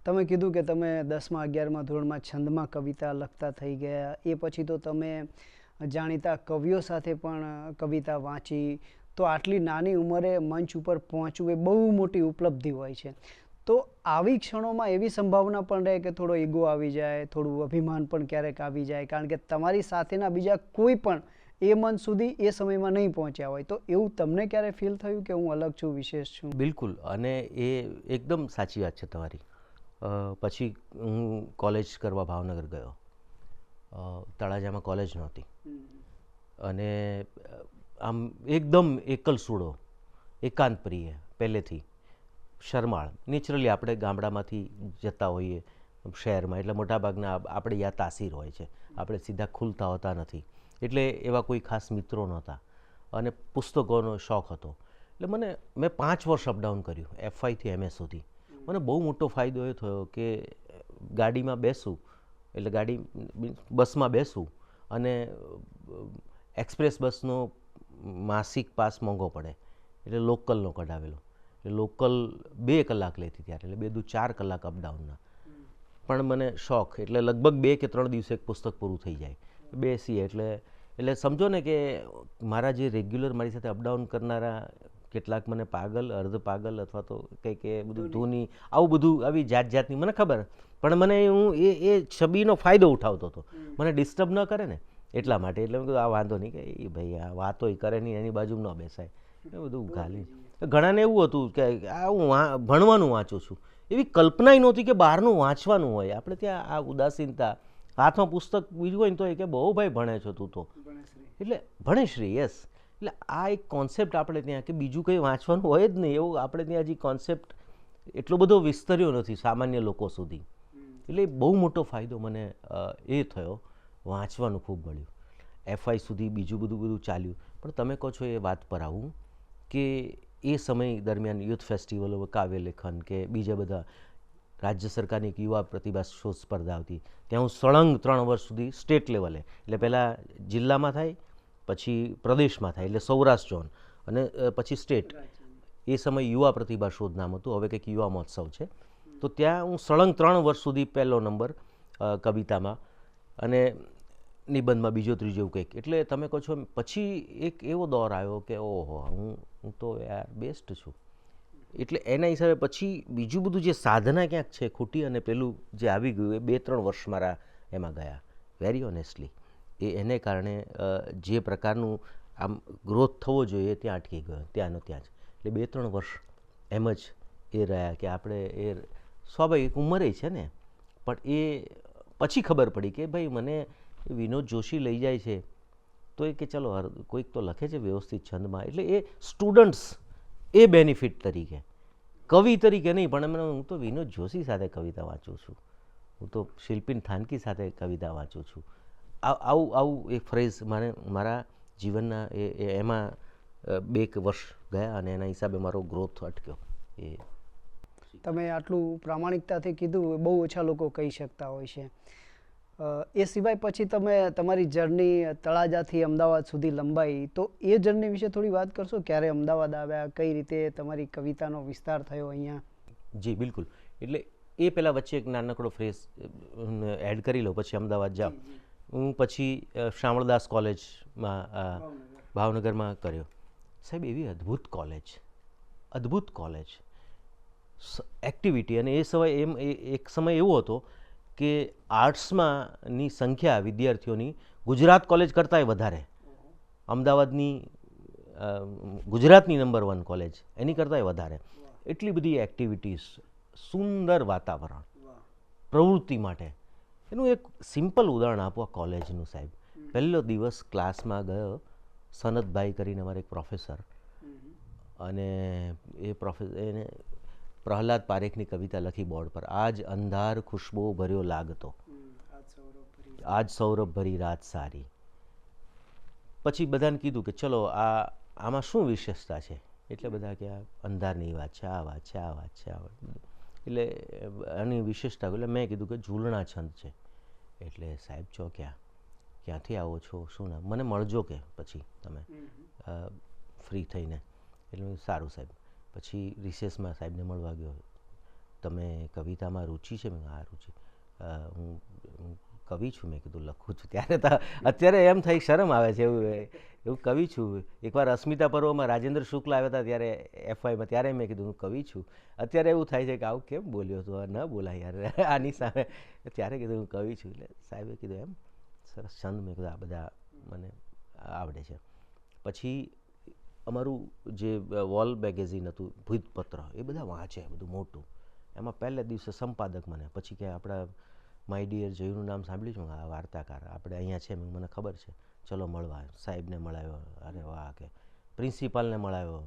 તમે કીધું કે તમે 10મા 11મા ધોરણમાં છંદમાં કવિતા લખતા થઈ ગયા. એ પછી તો તમે જાણીતા કવિઓ સાથે પણ કવિતા વાંચી. તો આટલી નાની ઉંમરે મંચ ઉપર પહોંચવું એ બહુ મોટી ઉપલબ્ધિ હોય છે. તો આવી ક્ષણોમાં એવી સંભાવના પણ રહે કે થોડો ઈગો આવી જાય, થોડું અભિમાન પણ ક્યારેક આવી જાય, કારણ કે તમારી સાથેના બીજા કોઈ પણ એ મંચ સુધી એ સમયમાં નહીં પહોંચ્યા હોય. તો એવું તમને ક્યારે ફીલ થયું કે હું અલગ છું, વિશેષ છું? બિલકુલ, અને એ એકદમ સાચી વાત છે તમારી. પછી હું કોલેજ કરવા ભાવનગર ગયો. તળાજામાં કોલેજ નહોતી અને આમ એકદમ એકલ સૂડો, એકાંત પ્રિય, પહેલેથી શરમાળ. નેચરલી આપણે ગામડામાંથી જતા હોઈએ શહેરમાં, એટલે મોટાભાગના આપણે યા તાસીર હોય છે, આપણે સીધા ખુલતા હોતા નથી. એટલે એવા કોઈ ખાસ મિત્રો નહોતા અને પુસ્તકોનો શોખ હતો. એટલે મેં 5 વર્ષ અપડાઉન કર્યું, FY થી MS સુધી. મને બહુ મોટો ફાયદો એ થયો કે ગાડીમાં બેસું, એટલે બસમાં બેસું અને એક્સપ્રેસ બસનો માસિક પાસ મોંઘો પડે, એટલે લોકલનો કઢાવેલો. એટલે લોકલ 2 કલાક લેતી ત્યારે, એટલે 2 દુ 4 કલાક અપડાઉનના. પણ મને શોખ, એટલે લગભગ 2 કે 3 દિવસે એક પુસ્તક પૂરું થઈ જાય. બેસીએ એટલે સમજો ને કે મારા જે રેગ્યુલર મારી સાથે અપડાઉન કરનારા કેટલાક મને પાગલ, અર્ધ પાગલ અથવા તો કંઈક એ બધું ધૂની, આવું બધું આવી જાતની મને ખબર, પણ મને હું એ છબીનો ફાયદો ઉઠાવતો હતો. મને ડિસ્ટર્બ ન કરે ને એટલા માટે. એટલે મેં કીધું આ વાંધો નહીં, કે એ ભાઈ આ વાતો કરે નહીં, એની બાજુમાં ન બેસાય, એ બધું ગાલી. ઘણાને એવું હતું કે આ હું ભણવાનું વાંચું છું, એવી કલ્પના નહોતી કે બહારનું વાંચવાનું હોય. આપણે ત્યાં આ ઉદાસીનતા, હાથમાં પુસ્તક બીજું હોય ને તો એ કે બહુ ભાઈ ભણે છો તું તો, એટલે ભણેશ્રી, યસ. એટલે આ એક કોન્સેપ્ટ આપણે ત્યાં કે બીજું કંઈ વાંચવાનું હોય જ નહીં, એવું આપણે ત્યાં હજી કોન્સેપ્ટ એટલો બધો વિસ્તર્યો નથી સામાન્ય લોકો સુધી. એટલે બહુ મોટો ફાયદો મને એ થયો, વાંચવાનું ખૂબ મળ્યું. FI સુધી બીજું બધું ચાલ્યું. પણ તમે કહો છો એ વાત પર આવું કે એ સમય દરમિયાન યુથ ફેસ્ટિવલો, કાવ્ય લેખન કે બીજા બધા રાજ્ય સરકારની એક યુવા પ્રતિભા શોધ સ્પર્ધા આવતી, ત્યાં હું સળંગ 3 વર્ષ સુધી સ્ટેટ લેવલે, એટલે પહેલાં જિલ્લામાં થાય, પછી પ્રદેશમાં થાય, એટલે સૌરાષ્ટ્ર ઝોન, અને પછી સ્ટેટ. એ સમય યુવા પ્રતિભા શોધ નામ હતું, હવે કંઈક યુવા મહોત્સવ છે. તો ત્યાં હું સળંગ 3 વર્ષ સુધી પહેલો નંબર કવિતામાં, અને નિબંધમાં બીજો ત્રીજો એવું કંઈક. એટલે તમે કહો છો પછી એક એવો દોર આવ્યો કે ઓહો, હું તો યાર બેસ્ટ છું. એટલે એના હિસાબે પછી બીજું બધું જે સાધના ક્યાંક છે ખૂટી, અને પેલું જે આવી ગયું એ 2-3 વર્ષ મારા એમાં ગયા, વેરી ઓનેસ્ટલી. એને કારણે જે પ્રકારનું આમ ગ્રોથ થવો જોઈએ ત્યાં અટકી ગયો, ત્યાંનો ત્યાં જ. એટલે 2-3 વર્ષ એમ જ એ રહ્યા કે આપણે એ સ્વાભાવિક ઉંમરે છે ને, પણ એ પછી ખબર પડી કે ભાઈ મને વિનોદ જોશી લઈ જાય છે તો એ કે ચલો કોઈક તો લખે છે વ્યવસ્થિત છંદમાં, એટલે એ સ્ટુડન્ટ્સ એ બેનિફિટ તરીકે, કવિ તરીકે નહીં, પણ હું તો વિનોદ જોશી સાથે કવિતા વાંચું છું, હું તો શિલ્પીન થાનકી સાથે કવિતા વાંચું છું. આવું એક ફ્રેઝ મારા જીવનના એમાં 2 વર્ષ ગયા, અને એના હિસાબે મારો ગ્રોથ અટક્યો. એ તમે આટલું પ્રામાણિકતાથી કીધું, બહુ ઓછા લોકો કહી શકતા હોય છે. એ સિવાય પછી તમે તમારી જર્ની તળાજાથી અમદાવાદ સુધી લંબાઈ, તો એ જર્ની વિશે થોડી વાત કરશો? ક્યારે અમદાવાદ આવ્યા, કઈ રીતે તમારી કવિતાનો વિસ્તાર થયો અહીંયા? જી બિલકુલ. એટલે એ પહેલાં વચ્ચે એક નાનકડો ફ્રેઝ એડ કરી લો, પછી અમદાવાદ જાઓ. હું પછી શામળદાસ કોલેજમાં ભાવનગરમાં કર્યો. સાહેબ એવી અદ્ભુત કોલેજ, એક્ટિવિટી. અને એ સમય એક સમય એવો હતો કે આર્ટ્સમાંની સંખ્યા વિદ્યાર્થીઓની ગુજરાત કોલેજ કરતાંય વધારે, અમદાવાદની ગુજરાતની નંબર 1 કોલેજ એની કરતાંય વધારે. એટલી બધી એક્ટિવિટીઝ, સુંદર વાતાવરણ પ્રવૃત્તિ માટે. એનું એક સિમ્પલ ઉદાહરણ આપો આ કોલેજનું સાહેબ. પહેલો દિવસ ક્લાસમાં ગયો, સનતભાઈ કરીને અમારે એક પ્રોફેસર, અને એ પ્રોફેસર એને પ્રહલાદ પારેખની કવિતા લખી બોર્ડ પર, આજ અંધાર ખુશ્બો ભર્યો લાગતો, આજ સૌરભ ભરી રાત સારી. પછી બધાને કીધું કે ચલો આમાં શું વિશેષતા છે? એટલે બધા કે આ અંધારની વાત છે, આ વાત છે, આ વાત છે, આ વાત. એટલે આની વિશેષતા, એટલે મેં કીધું કે ઝૂલણા છંદ છે. એટલે સાહેબ છો ક્યાંથી આવો છો, શું નામ, મને મળજો કે પછી તમે ફ્રી થઈને. એટલે સારું સાહેબ. પછી રિસેસમાં સાહેબને મળવા ગયો, તમે કવિતામાં રુચિ છે? મેં હા રુચિ, હું કવિ છું. મેં કીધું લખું છું. ત્યારે તો અત્યારે એમ થઈ શરમ આવે છે, એવું કવિ છું. એકવાર અસ્મિતા પર્વમાં રાજેન્દ્ર શુક્લ આવ્યા હતા ત્યારે FYમાં, ત્યારે મેં કીધું હું કવિ છું. અત્યારે એવું થાય છે કે આવું કેમ બોલ્યો હતો, ન બોલાય યાર આની સામે. ત્યારે કીધું હું કવિ છું. એટલે સાહેબે કીધું એમ સરસ છંદ. મેં કીધું આ બધા મને આવડે છે. પછી અમારું જે વોલ મેગેઝિન હતું, ભૂતપત્ર, એ બધા વાંચે, બધું મોટું. એમાં પહેલા દિવસે સંપાદક મને, પછી કે આપણા માય ડિયર જયુનું નામ સાંભળ્યું છે? આ વાર્તાકાર આપણે અહીંયા છે, મને ખબર છે, ચલો મળવા. સાહેબને મળાવ્યો, અરે વાહ, કે પ્રિન્સિપાલને મળાવ્યો,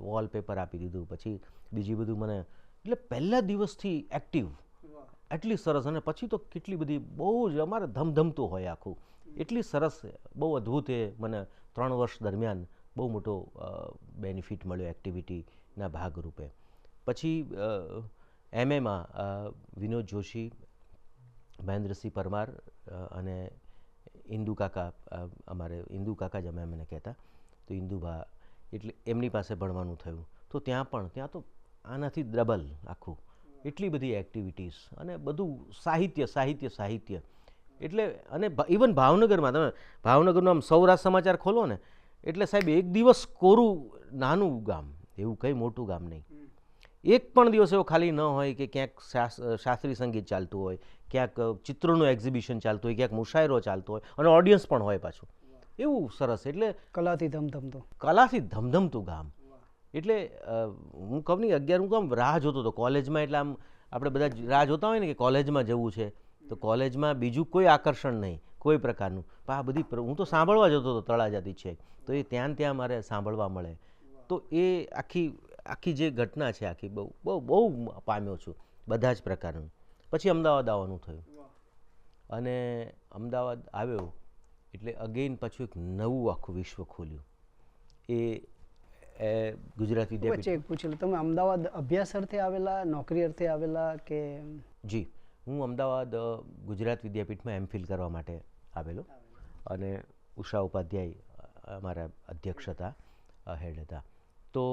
વોલપેપર આપી દીધું. પછી બીજી બધું મને, એટલે પહેલા દિવસથી એક્ટિવ, એટલી સરસ. અને પછી તો કેટલી બધી, બહુ જ અમારે ધમધમતું હોય આખું, એટલી સરસ, બહુ અદ્ભુત. એ મને 3 વર્ષ દરમિયાન બહુ મોટો બેનિફિટ મળ્યો એક્ટિવિટીના ભાગરૂપે. પછી MAમાં વિનોદ જોશી, મહેન્દ્રસિંહ પરમાર અને ઇન્દુ કાકા, અમારે ઇન્દુ કાકા જ અમે એમને કહેતા, તો ઇન્દુભા, એટલે એમની પાસે ભણવાનું થયું. તો ત્યાં તો આનાથી ડબલ આખું, એટલી બધી એક્ટિવિટીઝ, અને બધું સાહિત્ય. એટલે અને ઇવન ભાવનગરમાં, તમે ભાવનગરનું આમ સૌરાષ્ટ્ર સમાચાર ખોલો ને, એટલે સાહેબ એક દિવસ કોરું, નાનું ગામ, એવું કંઈ મોટું ગામ નહીં, એક પણ દિવસ એવો ખાલી ન હોય કે ક્યાંક શાસ્ત્રીય સંગીત ચાલતું હોય, ક્યાંક ચિત્રોનું એક્ઝિબિશન ચાલતું હોય, ક્યાંક મુશાયરો ચાલતો હોય, અને ઓડિયન્સ પણ હોય પાછું. એવું સરસ. એટલે કલાથી ધમધમતું ગામ. એટલે હું કહું નહીં, 11 હું કામ રાહ જોતો હતો કોલેજમાં. એટલે આમ આપણે બધા રાહ જોતા હોય ને કે કોલેજમાં જવું છે, તો કોલેજમાં બીજું કોઈ આકર્ષણ નહીં, કોઈ પ્રકારનું. પણ આ બધી હું તો સાંભળવા જતો હતો તળાજાથી છે, તો એ ત્યાં મારે સાંભળવા મળે. તો એ આખી જે ઘટના છે, આખી બહુ પામ્યો છું બધા જ પ્રકારનું. પછી અમદાવાદ આવવાનું થયું, અને અમદાવાદ આવ્યો એટલે અગેઇન પાછું એક નવું આખું વિશ્વ ખોલ્યું. એ એ ગુજરાત વિદ્યાપીઠ વચ્ચે એક પૂછી લો, તમે અમદાવાદ અભ્યાસ અર્થે આવેલા, નોકરી અર્થે આવેલા કે? જી, હું અમદાવાદ ગુજરાત વિદ્યાપીઠમાં એમફિલ કરવા માટે આવેલો અને ઉષા ઉપાધ્યાય અમારા અધ્યક્ષ હતા, હેડ હતા. તો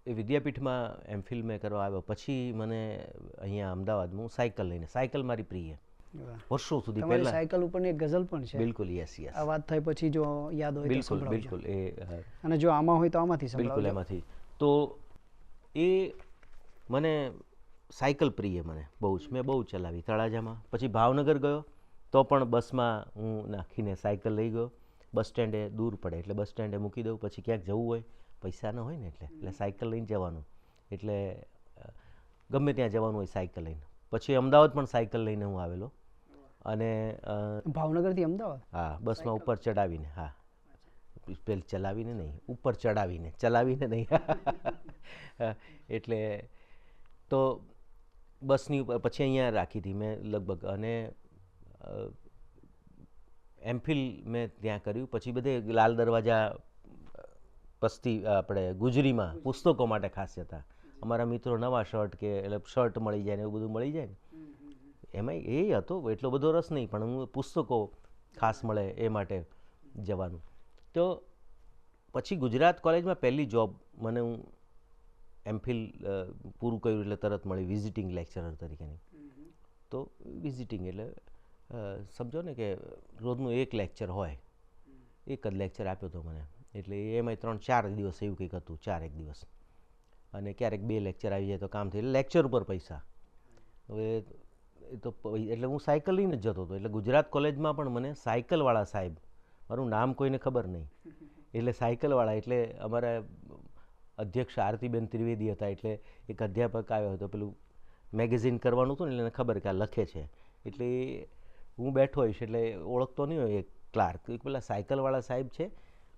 એ વિદ્યાપીઠમાં એમફિલ મેં કરવા આવ્યો પછી મને અહીંયા અમદાવાદમાં હું સાયકલ મારી પ્રિય વર્ષો સુધી તમારી પહેલા. સાયકલ ઉપરની એક ગઝલ પણ છે. બિલકુલ, યસ યસ, આ વાત થઈ પછી જો યાદ હોય તો બિલકુલ સંભળાવજો. બિલકુલ. એ અને જો આમાં હોય તો આમાંથી બિલકુલ સંભળાવજો. એમાંથી. તો એ મને સાયકલ પ્રિય, મને બહુ જ, મેં બહુ ચલાવી તળાજામાં. પછી ભાવનગર ગયો તો પણ બસમાં હું નાખીને સાયકલ લઈ ગયો. બસ સ્ટેન્ડે દૂર પડે એટલે બસ સ્ટેન્ડે મૂકી દઉં. પછી ક્યાંક જવું હોય, પૈસા ન હોય ને એટલે સાયકલ લઈને જવાનું. એટલે ગમે ત્યાં જવાનું હોય સાયકલ લઈને. પછી અમદાવાદ પણ સાયકલ લઈને હું આવેલો. અને ભાવનગરથી અમદાવાદ? હા, બસમાં ઉપર ચડાવીને. હા, પેલ ચલાવીને નહીં, ઉપર ચલાવીને નહીં. એટલે તો બસની ઉપર પછી અહીંયા રાખી હતી મેં લગભગ. અને એમફિલ મેં ત્યાં કર્યું. પછી બધે લાલ દરવાજા પસ્તી આપણે ગુજરીમાં પુસ્તકો માટે ખાસ હતા. અમારા મિત્રો નવા શર્ટ કે એટલે શર્ટ મળી જાય ને એવું બધું મળી જાય ને, એમાં એ હતો. એટલો બધો રસ નહીં, પણ હું પુસ્તકો ખાસ મળે એ માટે જવાનું. તો પછી ગુજરાત કોલેજમાં પહેલી જોબ મને, હું એમફિલ પૂરું કર્યું એટલે તરત મળી વિઝિટિંગ લેક્ચરર તરીકેની. તો વિઝિટિંગ એટલે સમજો ને કે રોજનું એક લેક્ચર હોય, એક જ લેક્ચર આપ્યો હતો મને. એટલે એમાં 3-4 દિવસ એવું કંઈક હતું, 4 દિવસ. અને ક્યારેક 2 લેક્ચર આવી જાય તો કામ થાય. એટલે લેક્ચર ઉપર પૈસા. હવે એ તો એટલે હું સાયકલ લઈને જ જતો હતો. એટલે ગુજરાત કોલેજમાં પણ મને સાયકલવાળા સાહેબ, મારું નામ કોઈને ખબર નહીં, એટલે સાયકલવાળા, એટલે અમારા અધ્યક્ષ આરતીબેન ત્રિવેદી હતા. એટલે એક અધ્યાપક આવ્યો હતો, પેલું મેગેઝિન કરવાનું હતું ને, એટલે એને ખબર કે આ લખે છે. એટલે હું બેઠો હોઈશ એટલે ઓળખતો નહીં હોય એક ક્લાર્ક, પેલા સાયકલવાળા સાહેબ છે.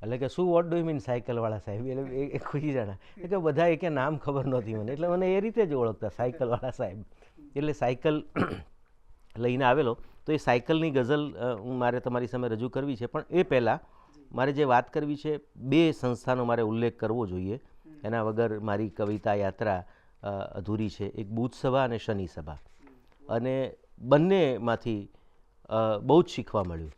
એટલે કે શું, વોટ ડુ યુ મીન સાયકલવાળા સાહેબ? એટલે એ ખુશી જાણા કે બધા એ કે નામ ખબર નહોતી મને, એટલે મને એ રીતે જ ઓળખતા, સાયકલવાળા સાહેબ. એટલે સાયકલ લઈને આવેલો. તો એ સાયકલની ગઝલ હું મારે તમારી સામે રજૂ કરવી છે. પણ એ પહેલાં મારે જે વાત કરવી છે, 2 સંસ્થાનો મારે ઉલ્લેખ કરવો જોઈએ. એના વગર મારી કવિતા યાત્રા અધૂરી છે. એક બુધ સભા અને શનિ સભા. અને બંનેમાંથી બહુ જ શીખવા મળ્યું.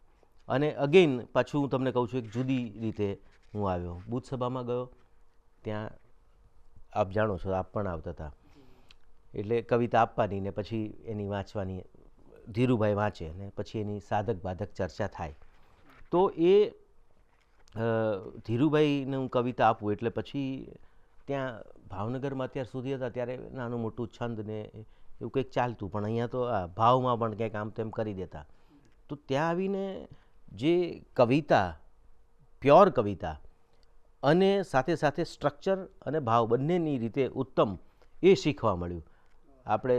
અને અગેન પાછું હું તમને કહું છું, એક જુદી રીતે હું આવ્યો. બુધ સભામાં ગયો, ત્યાં આપ જાણો છો, આપ પણ આવતા હતા. એટલે કવિતા આપવાની ને પછી એની વાંચવાની, ધીરુભાઈ વાંચે ને પછી એની સાધક બાધક ચર્ચા થાય. તો એ ધીરુભાઈને હું કવિતા આપું એટલે પછી ત્યાં ભાવનગરમાં અત્યાર સુધી હતા ત્યારે નાનું મોટું છંદ ને એવું કંઈક ચાલતું, પણ અહીંયા તો આ ભાવમાં પણ કંઈક આમ તેમ કરી દેતા. તો ત્યાં આવીને જે કવિતા, પ્યોર કવિતા અને સાથે સાથે સ્ટ્રક્ચર અને ભાવ બંનેની રીતે ઉત્તમ, એ શીખવા મળ્યું. આપણે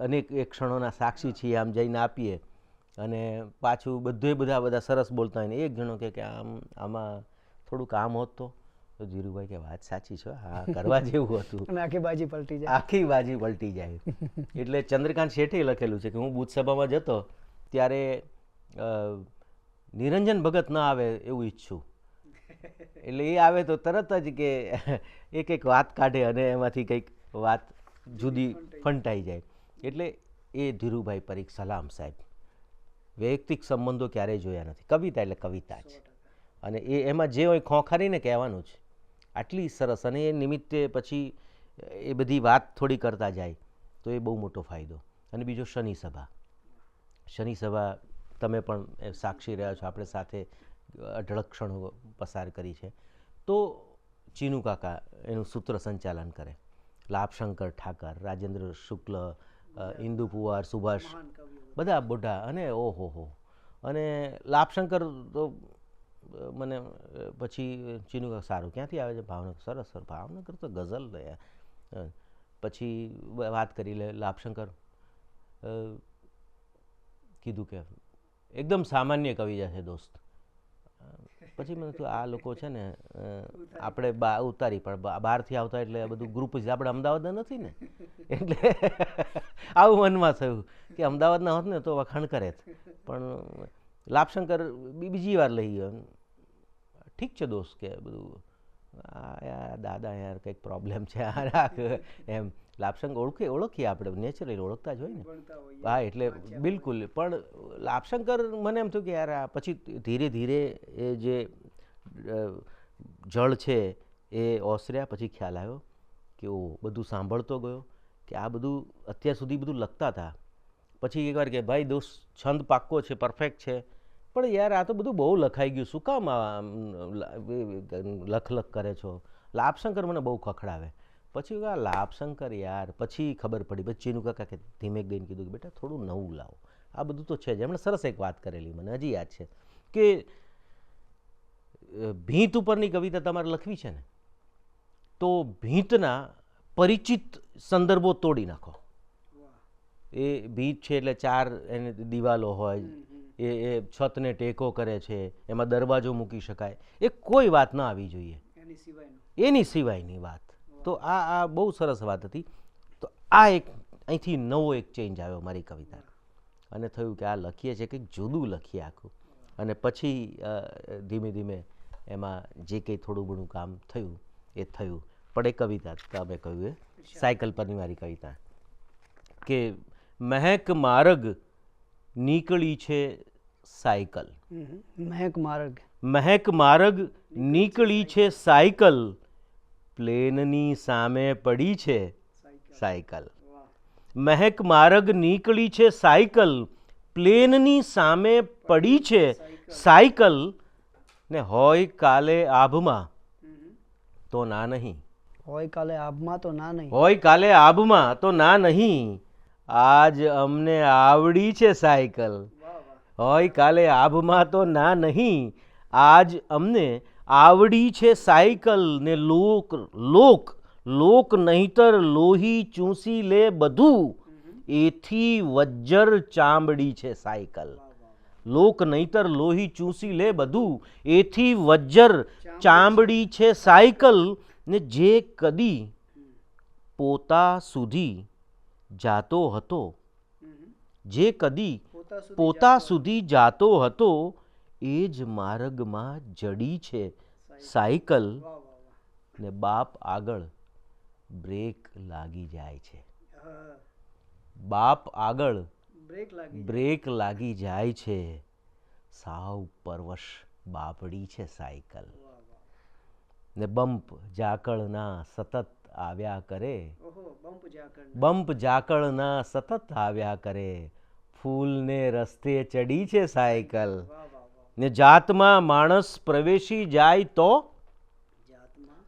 અનેક એક ક્ષણોના સાક્ષી છીએ, આમ જઈને આપીએ અને પાછું બધા સરસ બોલતા હોય ને એક જણો કે આમાં થોડું કામ હોત તો ધીરુભાઈ કે વાત સાચી છે, હા કરવા જેવું હતું. અને આખી બાજી પલટી જાય. એટલે ચંદ્રકાંત શેઠે લખેલું છે કે હું બુધ સભામાં જતો ત્યારે નિરંજન ભગત ન આવે એવું ઈચ્છું. એટલે એ આવે તો તરત જ કે એક વાત કાઢે અને એમાંથી કંઈક વાત જુદી ફંટાઈ જાય. એટલે એ ધીરુભાઈ પરીખ સલામ સાહેબ. વૈયક્તિક સંબંધો ક્યારેય જોયા નથી. કવિતા એટલે કવિતા જ, અને એમાં જે હોય ખોખારીને કહેવાનું જ, આટલી સરસ. અને એ નિમિત્તે પછી એ બધી વાત થોડી કરતા જાય તો એ બહુ મોટો ફાયદો. અને બીજો શનિ સભા તમે પણ સાક્ષી રહ્યા છો, આપણે સાથે અઢળક ક્ષણો પસાર કરી છે. તો ચીનુ કાકા એનું સૂત્ર સંચાલન કરે, લાભશંકર ઠાકર, રાજેન્દ્ર શુક્લ, ઇન્દુ પુવાર, સુભાષ, બધા બોઢા. અને ઓહો, અને લાભશંકર તો મને પછી ચીનુ કાકા સારું ક્યાંથી આવે છે? ભાવનગર. સરસ સર, ભાવનગર તો ગઝલ. પછી વાત કરી લે લાભશંકર, કીધું કે એકદમ સામાન્ય કવિતા છે દોસ્ત. પછી મને તો આ લોકો છે ને આપણે ઉતારી, પણ બહારથી આવતા એટલે બધું ગ્રુપ જ, આપણે અમદાવાદના નથી ને, એટલે આવું મનમાં થયું કે અમદાવાદના હોત ને તો વખાણ કરે. પણ લાભશંકર બીજી વાર લઈ ગયો. ઠીક છે દોસ્ત કે બધું યાર દાદા યાર કંઈક પ્રોબ્લેમ છે એમ લાભશંકર ઓળખીએ આપણે નેચરલી ઓળખતા જ હોય ને. હા એટલે બિલકુલ. પણ લાભશંકર મને એમ થયું કે યાર આ પછી ધીરે ધીરે એ જે જળ છે એ ઓસર્યા પછી ખ્યાલ આવ્યો કે ઓ બધું સાંભળતો ગયો કે આ બધું અત્યાર સુધી બધું લખતા હતા. પછી એકવાર કે ભાઈ દોસ્ત છંદ પાક્કો છે, પરફેક્ટ છે, પણ યાર આ તો બધું બહુ લખાઈ ગયું, શું કામ લખ કરે છો? લાભશંકર મને બહુ ખખડાવે. પછી આ લાભશંકર યાર પછી ખબર પડી. પછી ચીનુ કાકા કે ધીમે ગઈને કીધું કે બેટા થોડું નવું લાવો, આ બધું તો છે જ. એમણે સરસ એક વાત કરેલી મને હજી યાદ છે કે ભીંત ઉપરની કવિતા તમારે લખવી છે ને તો ભીંતના પરિચિત સંદર્ભો તોડી નાખો. એ ભીંત છે એટલે 4 એને દિવાલો હોય, એ છતને ટેકો કરે છે, એમાં દરવાજો મૂકી શકાય, એ કોઈ વાત ના આવી જોઈએ એની સિવાયની વાત. તો આ બહુ સરસ વાત હતી. તો આ એક અહીંથી નવો એક ચેન્જ આવ્યો મારી કવિતા અને થયું કે આ લખીએ છીએ કંઈક જુદું લખીએ આખું. અને પછી ધીમે ધીમે એમાં જે કંઈ થોડું ઘણું કામ થયું એ થયું. પણ એ કવિતા તમે કહ્યું એ સાયકલ પરની મારી કવિતા કે મહેક માર્ગ નીકળી છે સાયકલ. મહેક માર્ગ નીકળી છે સાયકલ, પ્લેનની સામે પડી છે સાયકલ. મહેક માર્ગ નીકળી છે સાયકલ, પ્લેનની સામે પડી છે સાયકલ, ને હોય કાલે આભમાં તો ના નહીં. હોય કાલે આભમાં તો ના નહીં. હોય કાલે આભમાં તો ના નહીં, આજ અમને આવડી છે સાયકલ. હોય કાલે આભમાં તો ના નહીં, આજ અમને આવડી છે સાયકલ, ને લોક લોક લોક નહીતર લોહી ચૂસી લે બધું, એથી વજ્જર ચામડી છે સાયકલ. લોક નહીતર લોહી ચૂસી લે બધું, એથી વજ્જર ચામડી છે સાયકલ, ને જે કદી પોતા સુધી જાતો હતો, જે કદી પોતા સુધી જાતો હતો, એ જ માર્ગમાં જડી છે સાયકલ, ને બાપ આગળ બ્રેક લાગી જાય છે. બાપ આગળ બ્રેક લાગી જાય છે, સાવ પરવશ બાપડી છે સાયકલ, ને બમ્પ ઝાકળના સતત આવ્યા કરે. બમ્પ ઝાકળના સતત આવ્યા કરે, ફૂલને રસ્તે ચડી છે સાયકલ, ને જાતમાં માણસ પ્રવેશી જાય તો,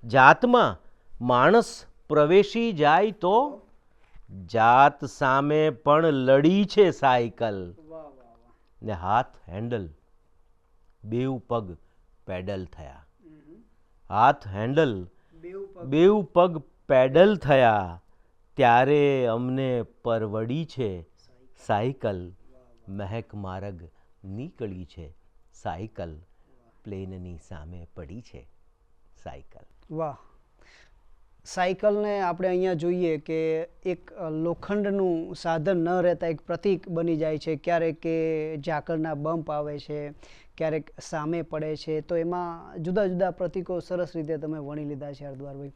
જાતમાં માણસ પ્રવેશી જાય તો, જાત સામે પણ લડી છે સાયકલ, ને હાથ હેન્ડલ બેઉ પગ પેડલ થયા. હાથ હેન્ડલ બેઉ પગ પેડલ થયા, ત્યારે અમને પરવડી છે સાયકલ. મહેક માર્ગ નીકળી છે સાયકલ, પ્લેનની સામે પડી છે સાયકલ. વાહ. સાયકલને આપણે અહીંયા જોઈએ કે એક લોખંડનું સાધન ન રહેતા એક પ્રતીક બની જાય છે. ક્યારેક કે ઝાકળના બમ્પ આવે છે, ક્યારેક સામે પડે છે. તો એમાં જુદા જુદા પ્રતીકો સરસ રીતે તમે વણી લીધા છે હરદ્વારભાઈ.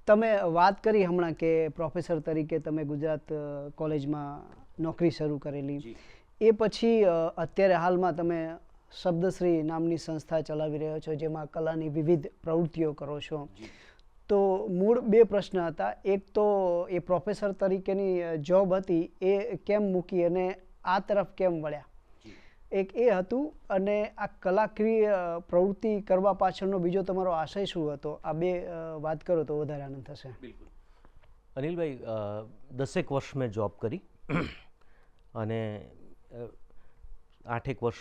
તમે વાત કરી હમણાં કે પ્રોફેસર તરીકે તમે ગુજરાત કોલેજમાં નોકરી શરૂ કરેલી, એ પછી અત્યારે હાલમાં તમે શબ્દશ્રી નામની સંસ્થા ચલાવી રહ્યો છો, જેમાં કલાની વિવિધ પ્રવૃત્તિઓ કરો છો. તો મૂળ 2 પ્રશ્ન હતા. એક તો એ પ્રોફેસર તરીકેની જોબ હતી એ કેમ મૂકી અને આ તરફ કેમ વળ્યા, એક એ હતું. અને આ કલાકીય પ્રવૃત્તિ કરવા પાછળનો બીજો તમારો આશય શું હતો? આ 2 વાત કરો તો વધારે આનંદ થશે. બિલકુલ. અનિલભાઈ 10 વર્ષ મેં જોબ કરી અને 8 વર્ષ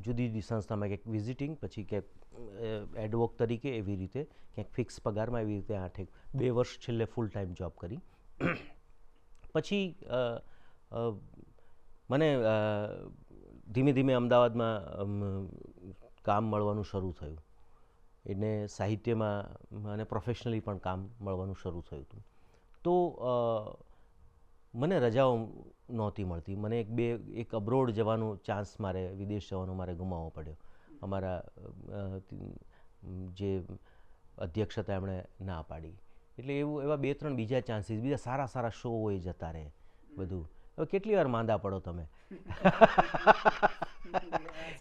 જુદી જુદી સંસ્થામાં ક્યાંક વિઝિટિંગ, પછી ક્યાંક એડવોક તરીકે, એવી રીતે ક્યાંક ફિક્સ પગારમાં, એવી રીતે 2 વર્ષ છેલ્લે ફૂલ ટાઈમ જોબ કરી. પછી મને ધીમે ધીમે અમદાવાદમાં કામ મળવાનું શરૂ થયું, એને સાહિત્યમાં અને પ્રોફેશનલી પણ કામ મળવાનું શરૂ થયું હતું. તો મને રજાઓ નહોતી મળતી. મને એક અબ્રોડ જવાનો ચાન્સ, મારે વિદેશ જવાનો મારે ગુમાવવો પડ્યો. અમારા જે અધ્યક્ષતા એમણે ના પાડી. એટલે એવા 2-3 બીજા ચાન્સીસ, બીજા સારા સારા શો હોય જતા રહે બધું. હવે કેટલી વાર માંદા પડો તમે?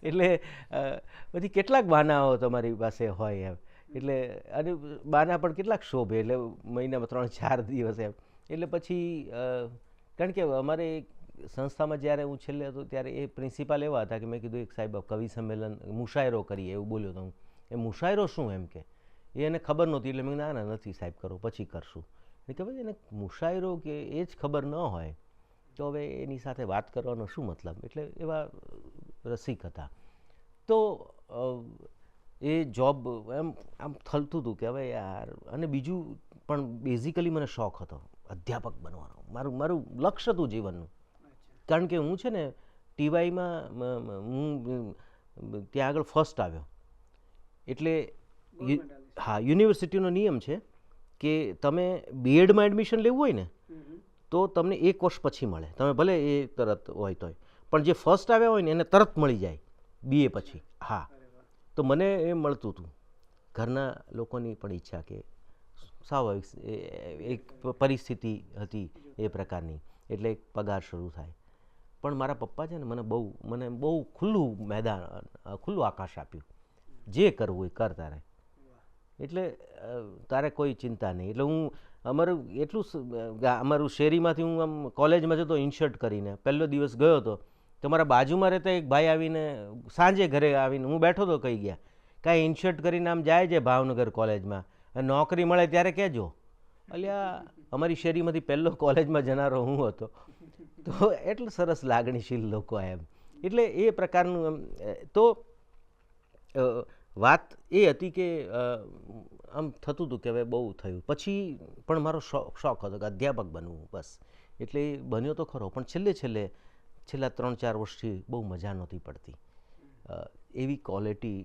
એટલે બધી કેટલાક બહાનાઓ તમારી પાસે હોય એમ. એટલે અને બાના પણ કેટલાક શોભે, એટલે મહિનામાં 3-4 દિવસ એમ. એટલે પછી કારણ કે અમારે સંસ્થામાં જ્યારે હું છેલ્લે હતો ત્યારે એ પ્રિન્સિપાલ એવા હતા કે મેં કીધું એક સાહેબ કવિ સંમેલન મુશાયરો કરીએ એવું બોલ્યો તો હું. એ મુશાયરો શું એમ કે એને ખબર નહોતી. એટલે મેં ના ના નથી સાહેબ, કરો પછી કરશું. એ ખબર છે એને મુશાયરો કે એ જ ખબર ન હોય તો હવે એની સાથે વાત કરવાનો શું મતલબ? એટલે એવા રસિક હતા. તો એ જોબ એમ આમ થલતું હતું કે હવે યાર. અને બીજું પણ બેઝિકલી મને શોખ હતો અધ્યાપક બનવાનો. મારું લક્ષ્ય હતું જીવનનું. કારણ કે હું છે ને ટીવાયમાં હું ત્યાં આગળ ફર્સ્ટ આવ્યો. એટલે હા, યુનિવર્સિટીનો નિયમ છે કે તમે બીએડમાં એડમિશન લેવું હોય ને તો તમને 1 વર્ષ પછી મળે. તમે ભલે એ તરત હોય તોય, પણ જે ફર્સ્ટ આવ્યા હોય ને એને તરત મળી જાય બીએ પછી. હા, તો મને એ મળતું હતું. ઘરના લોકોની પણ ઈચ્છા કે સ્વાભાવિક એક પરિસ્થિતિ હતી એ પ્રકારની, એટલે એક પગાર શરૂ થાય. પણ મારા પપ્પા છે ને મને બહુ ખુલ્લું મેદાન, ખુલ્લું આકાશ આપ્યું. જે કરવું એ કર તારે, એટલે તારે કોઈ ચિંતા નહીં. એટલે હું અમારું એટલું અમારું શેરીમાંથી હું આમ કોલેજમાં જતો ઇન્શર્ટ કરીને પહેલો દિવસ ગયો હતો તો મારા બાજુમાં રહેતા એક ભાઈ આવીને સાંજે ઘરે આવીને હું બેઠો તો કહી ગયા, કાંઈ ઇન્શર્ટ કરીને આમ જાય છે ભાવનગર કોલેજમાં, નોકરી મળે ત્યારે કહેજો. અલ્યા અમારી શેરીમાંથી પહેલો કોલેજમાં જનારો હું હતો. તો એટલે સરસ લાગણીશીલ લોકો એમ. એટલે એ પ્રકારનું એમ. તો વાત એ હતી કે આમ થતું હતું કે હવે બહુ થયું. પછી પણ મારો શોખ હતો કે અધ્યાપક બનવું બસ. એટલે એ બન્યો તો ખરો, પણ છેલ્લા 3-4 વર્ષથી બહુ મજા નહોતી પડતી. એવી ક્વોલિટી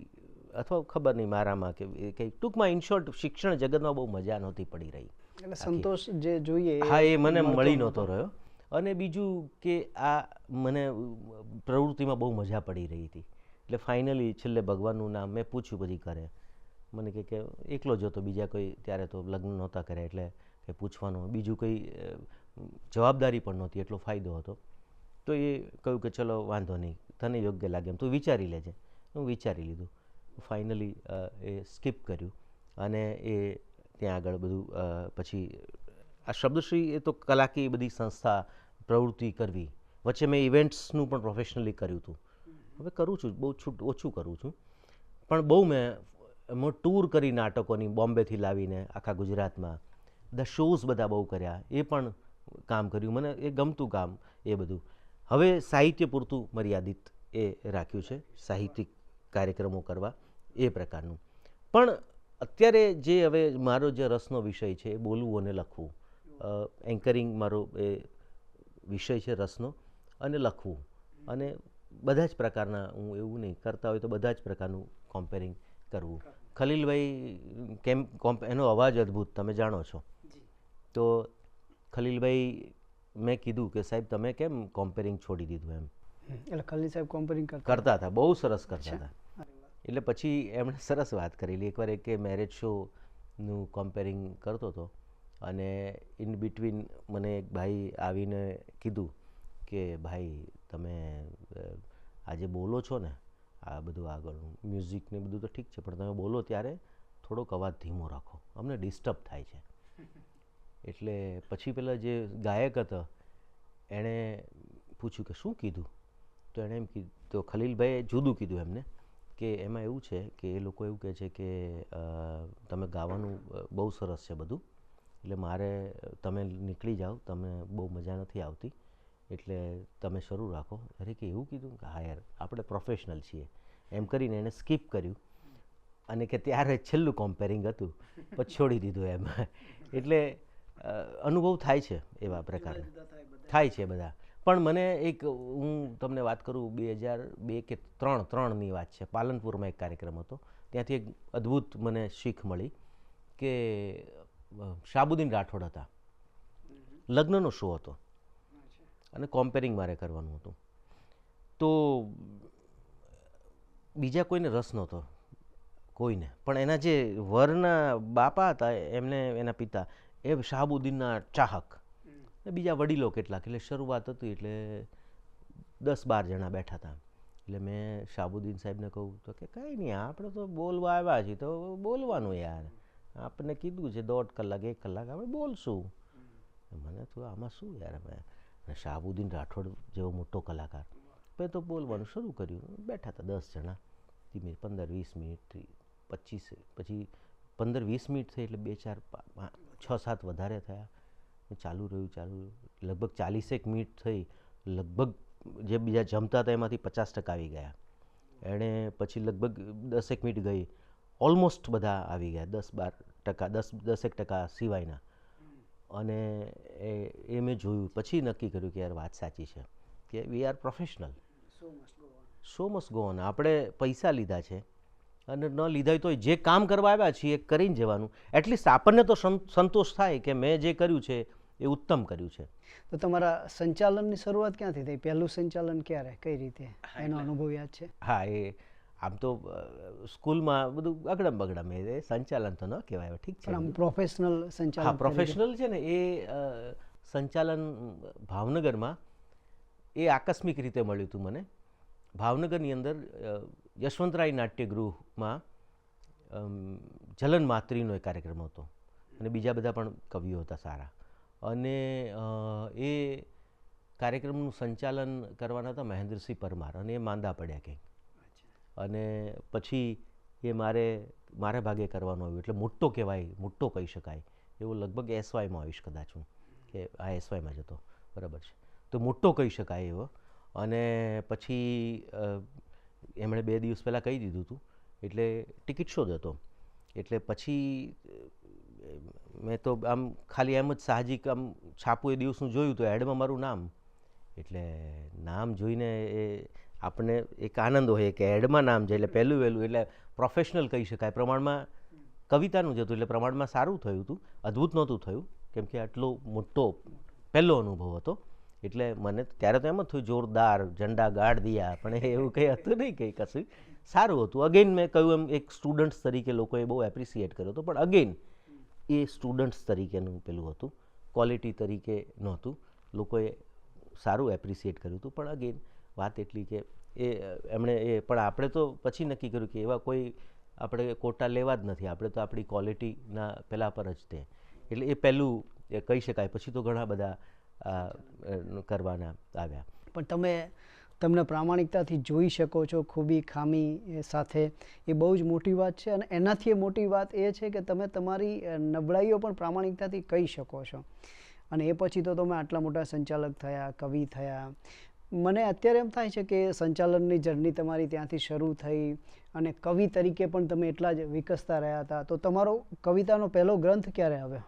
અથવા ખબર નહીં મારામાં કે કંઈ ટૂંકમાં ઇન શોર્ટ શિક્ષણ જગતમાં બહુ મજા નહોતી પડી રહી. એટલે સંતોષ જે જોઈએ હા, એ મને મળી નહોતો રહ્યો. અને બીજું કે આ મને પ્રવૃત્તિમાં બહુ મજા પડી રહી હતી. એટલે ફાઇનલી છેલ્લે ભગવાનનું નામ મેં પૂછ્યું પછી ઘરે. મને કે એકલો જ હતો, બીજા કોઈ ત્યારે તો લગ્ન નહોતા કર્યા, એટલે કંઈ પૂછવાનું બીજું કંઈ જવાબદારી પણ નહોતી, એટલો ફાયદો હતો. તો એ કહ્યું કે ચલો વાંધો નહીં, તને યોગ્ય લાગે એમ તું વિચારી લેજે. હું વિચારી લીધું. ફાઇનલી એ સ્કીપ કર્યું અને એ ત્યાં આગળ બધું પછી આ શબ્દશ્રી એ તો કલાકી બધી સંસ્થા પ્રવૃત્તિ કરવી. વચ્ચે મેં ઇવેન્ટ્સનું પણ પ્રોફેશનલી કર્યું હતું. હવે કરું છું, બહુ ઓછું કરું છું, પણ બહુ મેં ટૂર કરી નાટકોની, બોમ્બેથી લાવીને આખા ગુજરાતમાં. બધા શોઝ બધા બહુ કર્યા, એ પણ કામ કર્યું. મને એ ગમતું કામ એ બધું. હવે સાહિત્ય પૂરતું મર્યાદિત એ રાખ્યું છે, સાહિત્યિક કાર્યક્રમો કરવા એ પ્રકારનું. પણ અત્યારે જે હવે મારો જે રસનો વિષય છે એ બોલવું અને લખવું. એન્કરિંગ મારો એ વિષય છે રસનો, અને લખવું. અને બધા જ પ્રકારના, હું એવું નહીં કરતા હોય તો બધા જ પ્રકારનું કોમ્પેરિંગ કરવું. ખલીલભાઈ એનો અવાજ અદ્ભુત, તમે જાણો છો. તો ખલીલભાઈ મેં કીધું કે સાહેબ તમે કેમ કોમ્પેરિંગ છોડી દીધું એમ. એટલે ખલીલ સાહેબ કોમ્પેરિંગ કરતા હતા, બહુ સરસ કરતા હતા. એટલે પછી એમણે સરસ વાત કરેલી. એકવાર એક મેરેજ શોનું કોમ્પેરિંગ કરતો હતો અને ઇન બિટવીન મને એક ભાઈ આવીને કીધું કે ભાઈ તમે આજે બોલો છો ને આ બધું આગળ મ્યુઝિક ને બધું તો ઠીક છે, પણ તમે બોલો ત્યારે થોડોક અવાજ ધીમો રાખો, અમને ડિસ્ટર્બ થાય છે. એટલે પછી પેલા જે ગાયક હતા એણે પૂછ્યું કે શું કીધું? તો એણે એમ કીધું, તો ખલીલભાઈએ જુદું કીધું એમને કે એમાં એવું છે કે એ લોકો એવું કહે છે કે તમે ગાવાનું બહુ સરસ છે બધું, એટલે મારે તમે નીકળી જાઓ, તમે બહુ મજા નથી આવતી, એટલે તમે શરૂ રાખો. અરે કે એવું કીધું? કે હા યાર આપણે પ્રોફેશનલ છીએ એમ કરીને એણે સ્કીપ કર્યું. અને કે ત્યારે છેલ્લું કોમ્પેરિંગ હતું, પછી છોડી દીધું એમ. એટલે અનુભવ થાય છે એવા પ્રકારના, થાય છે બધા. પણ મને એક હું તમને વાત કરું, 2002 કે 3ની વાત છે. પાલનપુરમાં એક કાર્યક્રમ હતો, ત્યાંથી એક અદ્ભુત મને શીખ મળી કે શાહબુદ્દીન રાઠોડ હતા, લગ્નનો શો હતો અને કોમ્પેરિંગ મારે કરવાનું હતું. તો બીજા કોઈને રસ નહોતો, કોઈને. પણ એના જે વરના બાપા હતા એમને એના પિતા એ શહાબુદ્દીનના ચાહક, ને બીજા વડીલો કેટલાક. એટલે શરૂઆત હતી એટલે 10-12 જણા બેઠા હતા. એટલે મેં શહાબુદ્દીન સાહેબને કહું તો કે કંઈ નહીં, આપણે તો બોલવા આવ્યા છીએ તો બોલવાનું યાર, આપણને કીધું છે 1.5 કલાક 1 કલાક આપણે બોલશું. મને તો આમાં શું યાર. અને શહાબુદ્દીન રાઠોડ જેવો મોટો કલાકાર, પછી તો બોલવાનું શરૂ કર્યું. બેઠા હતા 10 જણા. ધીમે 15-20 મિનિટથી 25, પછી 15-20 મિનિટ થઈ એટલે 2-4 6-7 વધારે થયા. ચાલુ રહ્યું. લગભગ 40 મિનિટ થઈ. લગભગ જે બીજા જમતા હતા એમાંથી 50% આવી ગયા. એણે પછી લગભગ 10 મિનિટ ગઈ, ઓલમોસ્ટ બધા આવી ગયા, 10-12%, 10% સિવાયના. અને એ મેં જોયું, પછી નક્કી કર્યું કે યાર વાત સાચી છે કે we are professional, show must go on. આપણે પૈસા લીધા છે અને ન લીધા હોય તો જે કામ કરવા આવ્યા છીએ એ કરીને જવાનું. એટલીસ્ટ આપણને તો સંતોષ થાય કે મેં જે કર્યું છે એ ઉત્તમ કર્યું છે. તો તમારા સંચાલનની શરૂઆત ક્યાંથી થઈ? પહેલું સંચાલન ક્યારે, કઈ રીતે, એનો અનુભવ યાદ છે? હા, એ આમ તો સ્કૂલમાં બધું અગડમ બગડમ, એ સંચાલન તો ન કહેવાય, ઠીક છે. પણ આમ પ્રોફેશનલ સંચાલન? હા, પ્રોફેશનલ છે ને એ સંચાલન ભાવનગરમાં એ આકસ્મિક રીતે મળ્યું હતું મને. ભાવનગરની અંદર યશવંતરાય નાટ્યગૃહમાં જલન માત્રીનો એક કાર્યક્રમ હતો અને બીજા બધા પણ કવિઓ હતા સારા. અને એ કાર્યક્રમનું સંચાલન કરવાના હતા મહેન્દ્રસિંહ પરમાર, અને એ માંદા પડ્યા કંઈક. અને પછી એ મારે ભાગે કરવાનું આવ્યું. એટલે મોટો કહેવાય, મોટો કહી શકાય એવો. લગભગ SYમાં આવીશ કદાચ હું, કે આ SYમાં જ હતો, બરાબર છે. તો મોટો કહી શકાય એવો. અને પછી એમણે 2 દિવસ પહેલાં કહી દીધું હતું, એટલે ટિકિટ શો જ હતો. એટલે પછી મેં તો આમ ખાલી એમ જ સાહજિક આમ છાપું એ દિવસનું જોયું તો એડમાં મારું નામ. એટલે નામ જોઈને એ આપણને એક આનંદ હોય કે એડમાં નામ છે એટલે પહેલું વહેલું, એટલે પ્રોફેશનલ કહી શકાય પ્રમાણમાં. કવિતાનું જ હતું એટલે પ્રમાણમાં સારું થયું હતું, અદ્ભુત નહોતું થયું, કેમ કે આટલો મોટો પહેલો અનુભવ હતો. એટલે મને ત્યારે તો એમ જ થયું જોરદાર, ઝંડા ગાડ દિયા, પણ એવું કંઈ હતું નહીં, કંઈ કશું સારું હતું. અગેન મેં કહ્યું એમ, એક સ્ટુડન્ટ્સ તરીકે લોકોએ બહુ એપ્રિસિએટ કર્યો હતો, પણ અગેન એ સ્ટુડન્ટ્સ તરીકેનું પેલું હતું, ક્વોલિટી તરીકે નહોતું. લોકોએ સારું એપ્રિસિએટ કર્યું હતું, પણ અગેન વાત એટલી કે એમણે પણ આપણે તો પછી નક્કી કર્યું કે એવા કોઈ આપણે કોટા લેવા જ નથી, આપણે તો આપણી ક્વોલિટીના પહેલાં પર જ તે. એટલે એ પહેલું કહી શકાય. પછી તો ઘણા બધા કરવાના આવ્યા. પણ તમને પ્રામાણિકતાથી જોઈ શકો છો, ખૂબી ખામી સાથે, એ બહુ જ મોટી વાત છે. અને એનાથી એ મોટી વાત એ છે કે તમે તમારી નબળાઈઓ પણ પ્રામાણિકતાથી કહી શકો છો. અને એ પછી તો તમે આટલા મોટા સંચાલક થયા, કવિ થયા. મને અત્યારે એમ થાય છે કે સંચાલનની જર્ની તમારી ત્યાંથી શરૂ થઈ અને કવિ તરીકે પણ તમે એટલા જ વિકસતા રહ્યા હતા. તો તમારો કવિતાનો પહેલો ગ્રંથ ક્યારે આવ્યો?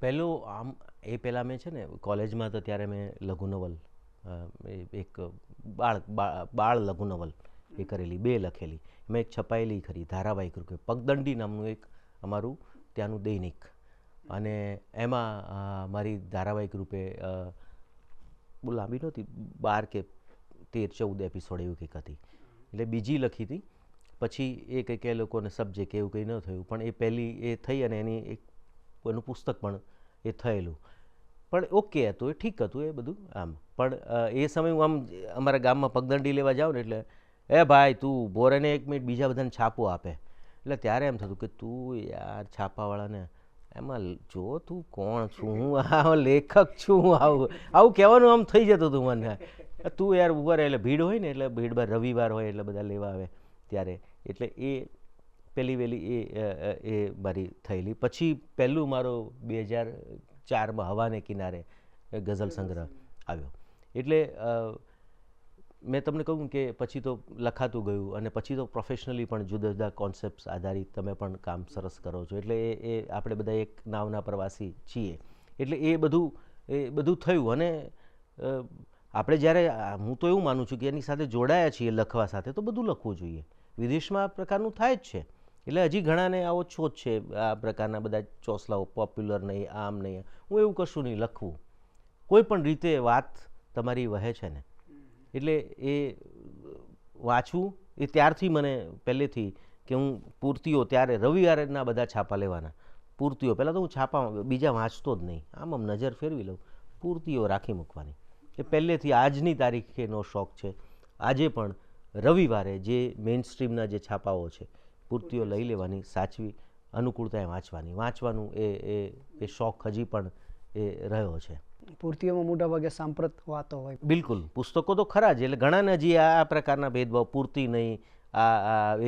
પહેલો આમ એ પહેલાં મેં છે ને કોલેજમાં તો ત્યારે મેં લઘુનવલ, એક બાળ લઘુનવલ એ કરેલી, 2 લખેલી. મેં એક છપાયેલી ખરી ધારાવાહિક રૂપે, પગદંડી નામનું એક અમારું ત્યાંનું દૈનિક. અને એમાં મારી ધારાવાહિક રૂપે બહુ લાંબી નહોતી, 12 કે 13-14 એપિસોડ એવું કંઈક હતી. એટલે બીજી લખી હતી. પછી એ કંઈક એ લોકોને સબ્જેક્ટ એવું કંઈ ન થયું, પણ એ પહેલી એ થઈ અને એનું પુસ્તક પણ એ થયેલું. પણ ઓકે હતું, એ ઠીક હતું, એ બધું આમ. પણ એ સમય હું આમ અમારા ગામમાં પગદંડી લેવા જાઉં ને એટલે એ ભાઈ તું બોરેને 1 મિનિટ, બીજા બધાને છાપું આપે. એટલે ત્યારે એમ થતું કે તું યાર છાપાવાળાને એમાં જો તું કોણ છું, હું આ લેખક છું, આવું કહેવાનું આમ થઈ જતું હતું મને. તું યાર ઉભા રહે. એટલે ભીડ હોય ને, એટલે ભીડમાં રવિવાર હોય એટલે બધા લેવા આવે ત્યારે. એટલે એ પહેલી વહેલી એ મારી થયેલી. પછી પહેલું મારો 2004માં હવાને કિનારે ગઝલ સંગ્રહ આવ્યો. એટલે મેં તમને કહ્યું કે પછી તો લખાતું ગયું, અને પછી તો પ્રોફેશનલી પણ જુદા જુદા કોન્સેપ્ટ્સ આધારિત તમે પણ કામ સરસ કરો છો. એટલે એ આપણે બધા એક નાવના પ્રવાસી છીએ. એટલે એ બધું થયું. અને આપણે જ્યારે, હું તો એવું માનું છું કે એની સાથે જોડાયા છીએ લખવા સાથે, તો બધું લખવું જોઈએ. વિદેશમાં આ પ્રકારનું થાય જ છે. એટલે હજી ઘણાને આવો છોછ છે, આ પ્રકારના બધા ચોસલાઓ, પોપ્યુલર નહીં, આમ નહીં. હું એવું કશું નહીં, લખવું કોઈ પણ રીતે વાત તમારી વહે છે ને, એટલે એ વાંચવું એ ત્યારથી મને પહેલેથી કે હું પૂર્તિઓ ત્યારે રવિવારેના બધા છાપા લેવાના. પૂર્તિઓ પહેલાં તો હું છાપા બીજા વાંચતો જ નહીં, આમ નજર ફેરવી લઉં, પૂર્તિઓ રાખી મૂકવાની. એ પહેલેથી આજની તારીખેનો શોખ છે. આજે પણ રવિવારે જે મેઇન સ્ટ્રીમના જે છાપાઓ છે પૂર્તિઓ લઈ લેવાની, સાચવી, અનુકૂળતાએ વાંચવાનું એ શોખ હજી પણ એ રહ્યો છે. પૂર્તિઓમાં મોટાભાગે સાંપ્રત વાતો હોય. બિલકુલ, પુસ્તકો તો ખરા જ, એટલે ઘણાને હજી આ પ્રકારના ભેદભાવ, પૂર્તિ નહીં,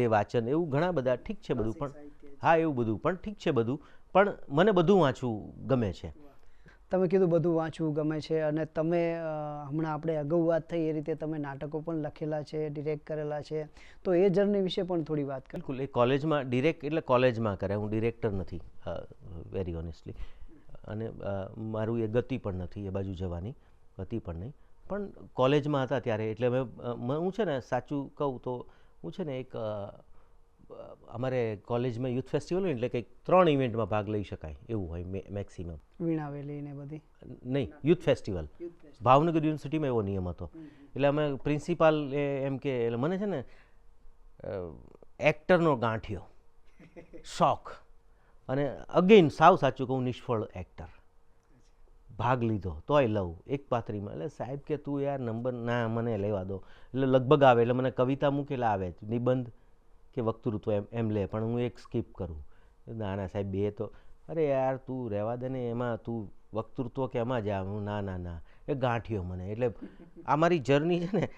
એ વાંચન, એવું ઘણા બધા ઠીક છે બધું, પણ હા એવું બધું પણ ઠીક છે બધું, પણ મને બધું વાંચવું ગમે છે. તમે કીધું બધું વાંચવું ગમે છે, અને તમે હમણાં આપણે અગાઉ વાત થઈ એ રીતે તમે નાટકો પણ લખેલા છે, ડિરેક્ટ કરેલા છે, તો એ જર્ની વિશે પણ થોડી વાત કરો. બિલકુલ, એ કોલેજમાં ડિરેક્ટ એટલે કોલેજમાં કરે, હું ડિરેક્ટર નથી, વેરી ઓનેસ્ટલી. અને મારું એ ગતિ પણ નથી એ બાજુ જવાની, ગતિ પણ નહીં, પણ કોલેજમાં હતા ત્યારે, એટલે હું છે ને સાચું કહું તો હું છે ને એક અમારે કોલેજમાં યુથ ફેસ્ટિવલ હોય એટલે કંઈક 3 ઇવેન્ટમાં ભાગ લઈ શકાય એવું હોય મેક્સિમમ. વીણાવેલી ને બધી નહીં, યુથ ફેસ્ટિવલ ભાવનગર યુનિવર્સિટીમાં એવો નિયમ હતો. એટલે અમે પ્રિન્સિપાલ એમ કે, એટલે મને છે ને એક્ટરનો ગાંઠિયો શોખ, અને અગેન સાવ સાચું કહું, નિષ્ફળ એક્ટર, ભાગ લીધો તોય લઉં એક પાત્રીમાં. એટલે સાહેબ કે તું યાર નંબર ના મને લેવા દો, એટલે લગભગ આવે, એટલે મને કવિતા મૂકેલા આવે, નિબંધ કે વક્તૃત્વ એમ લે, પણ હું એક સ્કીપ કરું. ના ના સાહેબ, બે તો, અરે યાર તું રહેવા દે ને, એમાં તું વક્તૃત્વ કે એમાં જા. હું ના એ ગાંઠિયો મને. એટલે આ મારી જર્ની છે ને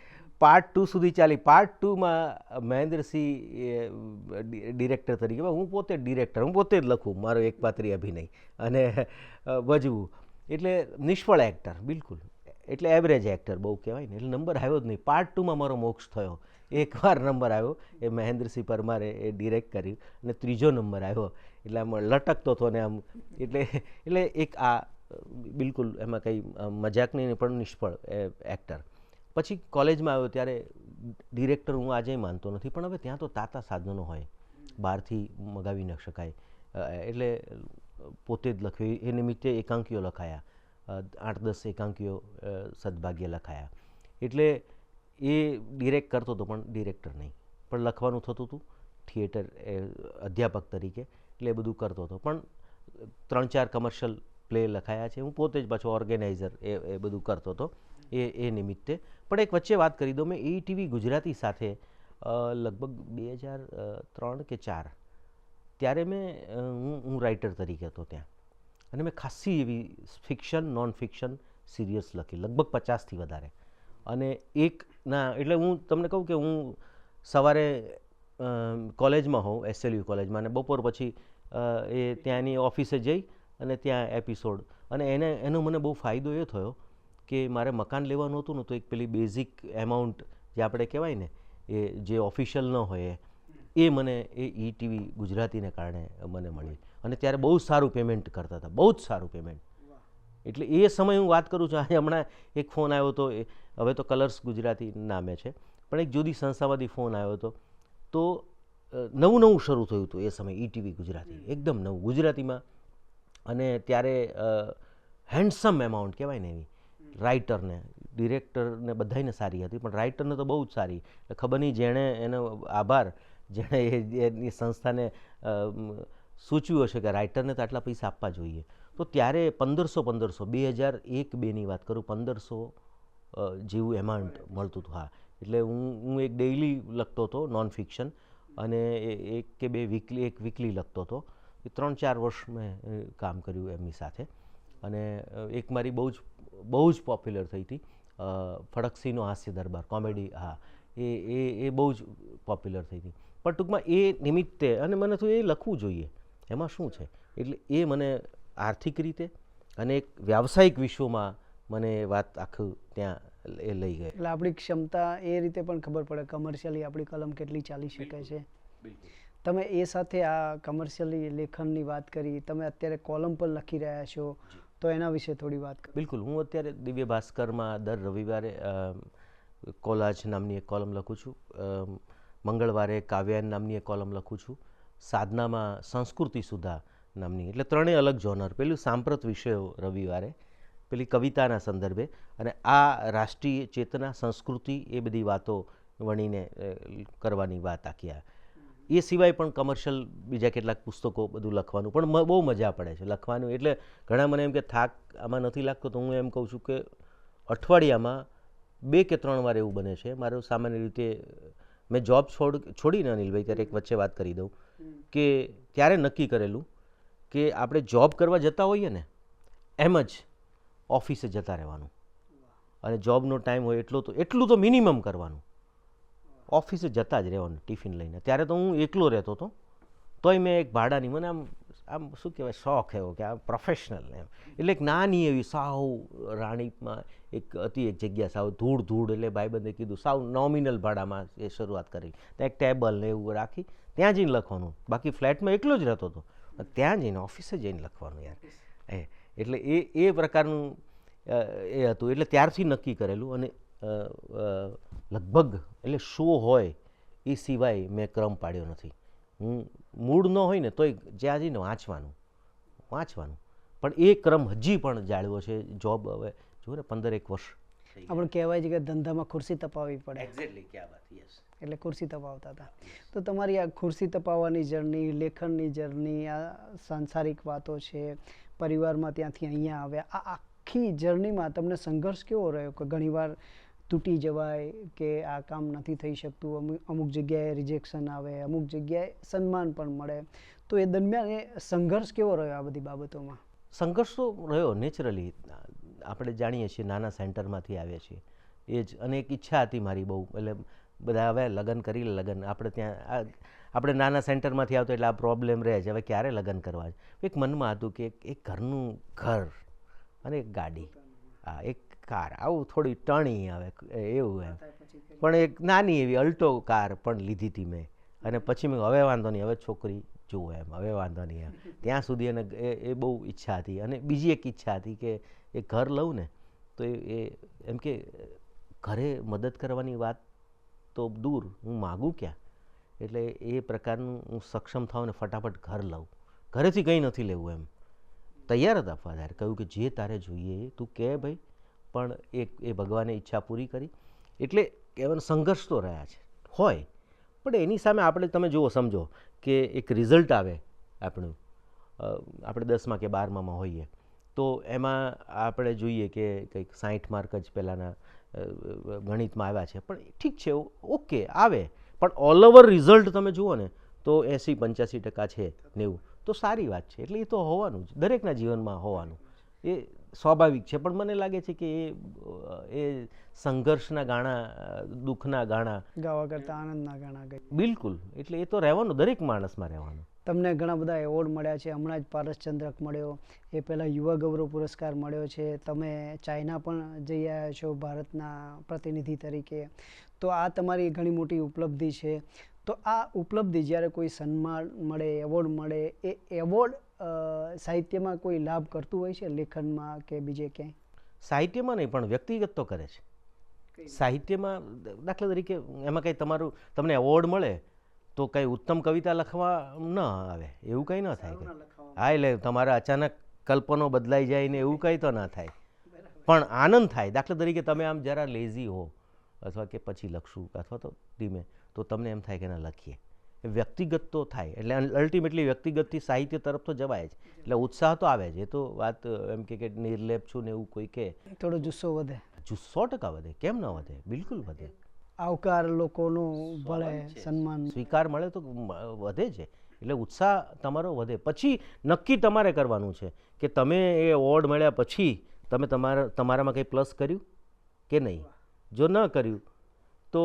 પાર્ટ 2 સુધી ચાલી. પાર્ટ 2માં મહેન્દ્રસિંહ ડિરેક્ટર તરીકે, હું પોતે જ ડિરેક્ટર, હું પોતે જ લખું મારો એક પાત્રી અભિનય અને ભજવું. એટલે નિષ્ફળ એક્ટર બિલકુલ, એટલે એવરેજ એક્ટર બહુ કહેવાય ને. એટલે નંબર આવ્યો જ નહીં. પાર્ટ 2માં મારો મોક્ષ થયો. એકવાર નંબર આવ્યો, એ મહેન્દ્રસિંહ પરમારે એ ડિરેક્ટ કર્યું, અને 3જો નંબર આવ્યો. એટલે આમ લટકતો હતો ને આમ, એટલે એક આ બિલકુલ એમાં કંઈ મજાક નહીં, પણ નિષ્ફળ એક્ટર. પછી કોલેજમાં આવ્યો ત્યારે ડિરેક્ટર હું આજે માનતો નથી, પણ હવે ત્યાં તો તાતા સાધનો હોય, બહારથી મગાવી ન શકાય, એટલે પોતે જ લખ્યું. એ નિમિત્તે એકાંકીઓ લખાયા, 8-10 એકાંકીઓ સદભાગ્ય લખાયા. એટલે એ ડિરેક્ટ કરતો હતો, પણ ડિરેક્ટર નહીં, પણ લખવાનું થતું હતું થિયેટર અધ્યાપક તરીકે, એટલે એ બધું કરતો હતો. પણ 3-4 કમર્શિયલ પ્લે લખાયા છે. હું પોતે જ પાછો ઓર્ગેનાઇઝર એ બધું કરતો હતો એ નિમિત્તે. પણ એક વચ્ચે વાત કરી દઉં, મેં ETV ગુજરાતી સાથે લગભગ 2003 કે 4 ત્યારે હું રાઇટર તરીકે હતો ત્યાં, અને મેં ખાસી એવી ફિક્શન, નોન ફિક્શન સિરિયલ્સ લખી, લગભગ 50થી વધારે. અને એટલે હું તમને કહું કે હું સવારે કોલેજમાં હોઉં, SLU કોલેજમાં, અને બપોર પછી એ ત્યાંની ઓફિસે જઈ અને ત્યાં એપિસોડ. અને એનો મને બહુ ફાયદો એ થયો કે મારે મકાન લેવાનું હતું ને, તો એક પેલી બેઝિક એમાઉન્ટ જે આપણે કહેવાય ને, એ જે ઓફિશિયલ ન હોય એ મને એ ETV ગુજરાતીને કારણે મને મળી. અને ત્યારે બહુ જ સારું પેમેન્ટ કરતા હતા, બહુ જ સારું પેમેન્ટ. એટલે એ સમય હું વાત કરું છું. આજે હમણાં એક ફોન આવ્યો હતો, હવે તો કલર્સ ગુજરાતી નામે છે, પણ એક જુદી સંસ્થામાંથી ફોન આવ્યો હતો. તો નવું શરૂ થયું હતું એ સમયે ETV ગુજરાતી, એકદમ નવું ગુજરાતીમાં. અને ત્યારે હેન્ડસમ એમાઉન્ટ કહેવાય ને એવી, રાઇટરને, ડિરેક્ટરને બધાને સારી હતી, પણ રાઇટરને તો બહુ જ સારી. ખબર નહીં જેણે એનો આભાર, જેણે એની સંસ્થાને સૂચવ્યું હશે કે રાઇટરને તો આટલા પૈસા આપવા જોઈએ. તો ત્યારે 1500 2001-2ની વાત કરું, 1500 જેવું એમાઉન્ટ મળતું હતું. હા, એટલે હું એક ડેઇલી લખતો હતો નોન ફિક્શન, અને એક કે બે વીકલી લખતો હતો. 3-4 વર્ષ મેં કામ કર્યું એમની સાથે. અને એક મારી બહુ જ પોપ્યુલર થઈ હતી, ફડકસિંહનો હાસ્ય દરબાર કોમેડી. હા, એ બહુ જ પોપ્યુલર થઈ હતી. પણ ટૂંકમાં એ નિમિત્તે, અને મને તો એ લખવું જોઈએ, એમાં શું છે. એટલે એ મને આર્થિક રીતે અને એક વ્યાવસાયિક વિશ્વમાં મને વાત આખું ત્યાં એ લઈ ગઈ. એટલે આપણી ક્ષમતા એ રીતે પણ ખબર પડે, કમર્શિયલી આપણી કલમ કેટલી ચાલી શકે છે. તમે એ સાથે આ કમર્શિયલી લેખનની વાત કરી, તમે અત્યારે કોલમ પણ લખી રહ્યા છો, તો એના વિશે થોડી વાત કરો. બિલકુલ, હું અત્યારે દિવ્ય ભાસ્કરમાં દર રવિવારે કોલાજ નામની એક કોલમ લખું છું, મંગળવારે કાવ્યાયન નામની એક કોલમ લખું છું, સાધનામાં સંસ્કૃતિ સુધા નામની. એટલે 3 અલગ જોનર. પેલું સાંપ્રત વિષયો રવિવારે, પેલી કવિતાના સંદર્ભે, અને આ રાષ્ટ્રીય ચેતના, સંસ્કૃતિ, એ બધી વાતો વણીને કરવાની વાત આખી. એ સિવાય પણ કમર્શિયલ બીજા કેટલાક પુસ્તકો બધું લખવાનું પણ બહુ મજા પડે છે લખવાનું. એટલે ઘણા મને એમ કે થાક આમાં નથી લાગતો, તો હું એમ કહું છું કે અઠવાડિયામાં 2 કે 3 વાર એવું બને છે. મારું સામાન્ય રીતે મેં જોબ છોડીને અનિલભાઈ, ત્યારે એક વચ્ચે વાત કરી દઉં કે ત્યારે નક્કી કરેલું કે આપણે જોબ કરવા જતા હોઈએ ને એમ જ ઓફિસે જતા રહેવાનું, અને જોબનો ટાઈમ હોય એટલું તો મિનિમમ કરવાનું, ઓફિસે જતા જ રહેવાનું ટિફિન લઈને. ત્યારે તો હું એકલો રહેતો હતો, તોય મેં એક ભાડાની, મને આમ શું કહેવાય, શોખ એવો કે આ પ્રોફેશનલ એમ, એટલે એક નાની એવી સાવ રાણીપમાં એક જગ્યા, સાવ ધૂળ એટલે ભાઈબંધે કીધું સાવ નોમિનલ ભાડામાં એ શરૂઆત કરી. ત્યાં એક ટેબલ ને એવું રાખી ત્યાં જઈને લખવાનું. બાકી ફ્લેટમાં એકલો જ રહેતો હતો, ત્યાં જઈને ઓફિસે જઈને લખવાનું યાર. એટલે એ પ્રકારનું એ હતું. એટલે ત્યારથી નક્કી કરેલું. અને લગભગ એટલે શો હોય એ સિવાય મેં ક્રમ પાડ્યો નથી. હું મૂડ ન હોય ને તોય જ્યાં જઈને વાંચવાનું. પણ એ ક્રમ હજી પણ જાળવ્યો છે. જોબ હવે જુઓ ને 15-1 વર્ષ આપણે કહેવાય છે કે ધંધામાં ખુરશી તપાવવી પડે. એક્ઝેક્ટલી, ક્યાં વાત, યસ. એટલે ખુરશી તપાવતા હતા. તો તમારી આ ખુરશી તપાવવાની જર્ની, લેખનની જર્ની, આ સાંસારિક વાતો છે, પરિવારમાં ત્યાંથી અહીંયા આવ્યા, આ આખી જર્નીમાં તમને સંઘર્ષ કેવો રહ્યો? કે ઘણીવાર તૂટી જવાય કે આ કામ નથી થઈ શકતું, અમુક જગ્યાએ રિજેક્શન આવે, અમુક જગ્યાએ સન્માન પણ મળે, તો એ દરમિયાન એ સંઘર્ષ કેવો રહ્યો આ બધી બાબતોમાં? સંઘર્ષ તો રહ્યો નેચરલી. આપણે જાણીએ છીએ નાના સેન્ટરમાંથી આવ્યા છીએ એ જ. અને એક ઈચ્છા હતી મારી બહુ, એટલે બધા હવે લગ્ન કરી લે, લગ્ન આપણે ત્યાં આપણે નાના સેન્ટરમાંથી આવતો એટલે આ પ્રોબ્લેમ રહે છે, હવે ક્યારે લગ્ન કરવા. એક મનમાં હતું કે એક ઘરનું ઘર અને એક ગાડી, હા એક કાર, આવું થોડી ટણી આવે એવું એમ. પણ એક નાની એવી અલ્ટો કાર પણ લીધી હતી મેં. અને પછી મેં હવે વાંધો નહીં, હવે છોકરી જુઓ એમ, હવે વાંધો નહીં એમ. ત્યાં સુધી એને એ બહુ ઈચ્છા હતી. અને બીજી એક ઈચ્છા હતી કે એ ઘર લઉં ને તો એ એમ કે ઘરે મદદ કરવાની વાત તો દૂર, હું માગું ક્યાં. એટલે એ પ્રકારનું હું સક્ષમ થાઉં ને ફટાફટ ઘર લઉં. ઘરેથી કંઈ નથી લેવું એમ, તૈયાર હતા ફાધર. કહ્યું કે જે તારે જોઈએ તું કહે ભાઈ, પણ એ ભગવાને ઈચ્છા પૂરી કરી. એટલે કહેવાનો સંઘર્ષ તો રહ્યા છે હોય, પણ એની સામે આપણે તમે જુઓ, સમજો કે એક રિઝલ્ટ આવે આપણું, આપણે 10માં કે 12માં હોઈએ તો એમાં આપણે જોઈએ કે કંઈક 60 માર્ક જ પહેલાંના ગણિતમાં આવ્યા છે, પણ ઠીક છે, ઓકે આવે, પણ ઓલ ઓવર રિઝલ્ટ તમે જુઓ ને તો 80-85% છે, 90, તો સારી વાત છે. એટલે એ તો હોવાનું જ, દરેકના જીવનમાં હોવાનું, એ સ્વાભાવિક છે. પણ મને લાગે છે કે એ સંઘર્ષના ગાણા, દુઃખના ગાણા ગાવા કરતાં આનંદના ગાણા ગઈ. બિલકુલ. એટલે એ તો રહેવાનું, દરેક માણસમાં રહેવાનું. તમને ઘણા બધા એવોર્ડ મળ્યા છે. હમણાં જ પારસચંદ્રક મળ્યો, એ પહેલાં યુવા ગૌરવ પુરસ્કાર મળ્યો છે. તમે ચાઇના પણ જઈ આવ્યા છો ભારતના પ્રતિનિધિ તરીકે. તો આ તમારી ઘણી મોટી ઉપલબ્ધિ છે. તો આ ઉપલબ્ધિ જ્યારે કોઈ સન્માન મળે, એવોર્ડ મળે, એ એવોર્ડ સાહિત્યમાં કોઈ લાભ કરતું હોય છે, લેખનમાં કે બીજે ક્યાંય? સાહિત્યમાં નહીં, પણ વ્યક્તિગત તો કરે છે. સાહિત્યમાં દાખલા તરીકે એમાં કંઈ તમને એવોર્ડ મળે તો કંઈ ઉત્તમ કવિતા લખવા ન આવે, એવું કંઈ ન થાય. હા, એટલે તમારા અચાનક કલ્પનો બદલાઈ જાય ને એવું કંઈ તો ન થાય, પણ આનંદ થાય. દાખલા તરીકે તમે આમ જરા લેઝી હો અથવા કે પછી લખશું અથવા તો ધીમે, તો તમને એમ થાય કે ના લખીએ. વ્યક્તિગત તો થાય. એટલે અલ્ટિમેટલી વ્યક્તિગતથી સાહિત્ય તરફ તો જવાય જ. એટલે ઉત્સાહ તો આવે જ. એ તો વાત એમ કે નિર્લેપ છું ને એવું કોઈ કે થોડો જુસ્સો વધે. 100% વધે, કેમ ન વધે, બિલકુલ વધે. આવકાર લોકોનો ભલે, સન્માન, સ્વીકાર મળે તો વધે છે. એટલે ઉત્સાહ તમારો વધે. પછી નક્કી તમારે કરવાનું છે કે તમે એ એવોર્ડ મળ્યા પછી તમે તમારામાં કંઈ પ્લસ કર્યું કે નહીં. જો ન કર્યું તો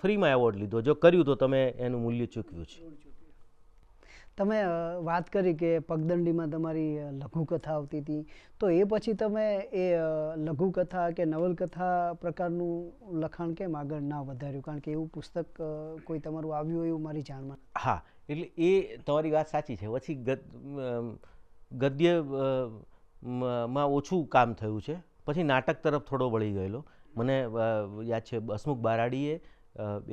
ફ્રીમાં એવોર્ડ લીધો, જો કર્યું તો તમે એનું મૂલ્ય ચૂકવ્યું છે. તમે વાત કરી કે પગદંડીમાં તમારી લઘુકથા આવતી હતી, તો એ પછી તમે એ લઘુકથા કે નવલકથા પ્રકારનું લખાણ કેમ આગળ ના વધાર્યું? કારણ કે એવું પુસ્તક કોઈ તમારું આવ્યું હોય એવું મારી જાણમાં. હા, એટલે એ તમારી વાત સાચી છે. પછી ગદ્ય માં ઓછું કામ થયું છે. પછી નાટક તરફ થોડો વળી ગયેલો. મને યાદ છે હસમુખ બારાડીએ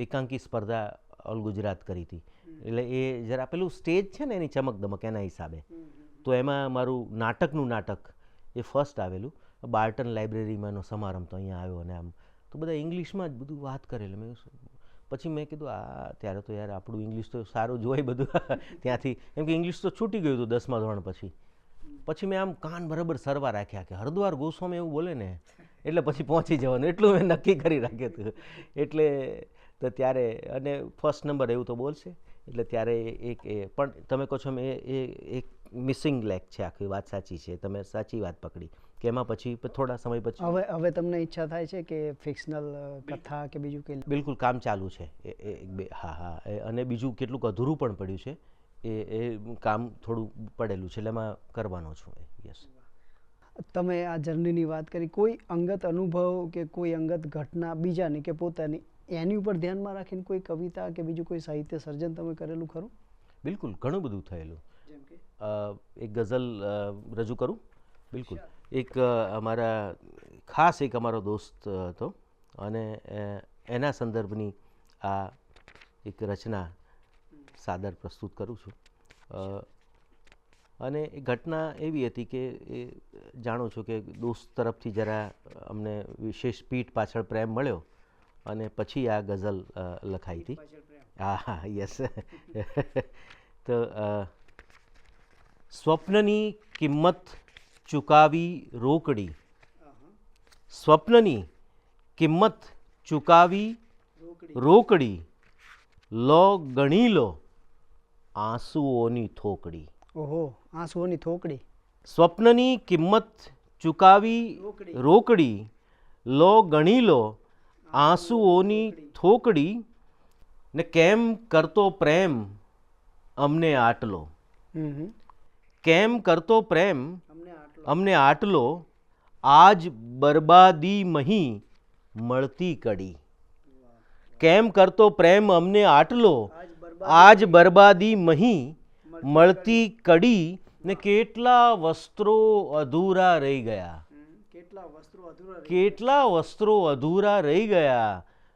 એકાંકી સ્પર્ધા ઓલ ગુજરાત કરી હતી. એટલે એ જરા પેલું સ્ટેજ છે ને એની ચમક દમક એના હિસાબે, તો એમાં મારું નાટક એ ફર્સ્ટ આવેલું. બાર્ટન લાઇબ્રેરીમાંનો સમારંભ તો અહીંયા આવ્યો, અને આમ તો બધા ઇંગ્લિશમાં જ બધું વાત કરેલું. મેં પછી મેં કીધું ત્યારે તો યાર આપણું ઇંગ્લિશ તો સારું જ હોય બધું ત્યાંથી, કેમ કે ઇંગ્લિશ તો છૂટી ગયું હતું 10મા ધોરણ પછી મેં આમ કાન બરાબર સરવા રાખ્યા કે હરદ્વાર ગોસ્વામી એવું બોલે ને એટલે પછી પહોંચી જવાનું, એટલું મેં નક્કી કરી રાખ્યું હતું. એટલે તો ત્યારે અને ફર્સ્ટ નંબર એવું તો બોલશે, એટલે ત્યારે પણ તમે કહો છો એમ એ એક મિસિંગ લેગ છે, આખી વાત સાચી છે, તમે સાચી વાત પકડી કે એમાં પછી થોડા સમય પછી હવે તમને ઈચ્છા થાય છે કે ફિક્શનલ કથા કે બીજું કંઈ? બિલકુલ કામ ચાલુ છે હા, અને બીજું કેટલુંક અધૂરું પણ પડ્યું છે, એ કામ થોડું પડેલું છે, એટલે એમાં કરવાનો છું. યસ. તમે આ જર્નીની વાત કરી, કોઈ અંગત અનુભવ કે કોઈ અંગત ઘટના બીજાની કે પોતાની, એની ઉપર ધ્યાનમાં રાખીને કોઈ કવિતા કે બીજું કોઈ સાહિત્ય સર્જન તમે કરેલું ખરું? બિલકુલ, ઘણું બધું થયેલું. જેમ કે એક ગઝલ રજૂ કરું? બિલકુલ. ખાસ એક અમારો દોસ્ત હતો અને એના સંદર્ભની આ એક રચના સાદર પ્રસ્તુત કરું છું. અને એ ઘટના એવી હતી કે એ જાણો છો કે દોસ્ત તરફથી જરા અમને વિશેષ પીઠ પાછળ પ્રેમ મળ્યો અને પછી આ ગઝલ લખાઈ હતી. હા, યસ. તો સ્વપ્નની કિંમત ચૂકાવી રોકડી, સ્વપ્નની કિંમત ચૂકાવી રોકડી, લો ગણી લો આંસુઓની થોકડી. ઓહો, આંસુઓની થોકડી. સ્વપ્નની કિંમત ચૂકાવી રોકડી, લો ગણી લો આંસુઓની થોકડી, ને કેમ કરતો પ્રેમ અમને આટલો, કેમ કરતો પ્રેમ અમને આટલો, આજ બરબાદી મહી મળતી કડી. કેમ કરતો પ્રેમ અમને આટલો, આજ બરબાદી મહી મળતી કડી, ને કેટલા વસ્ત્રો અધૂરા રહી ગયા, કેટલા વસ્ત્રો અધૂરા રહી ગયા,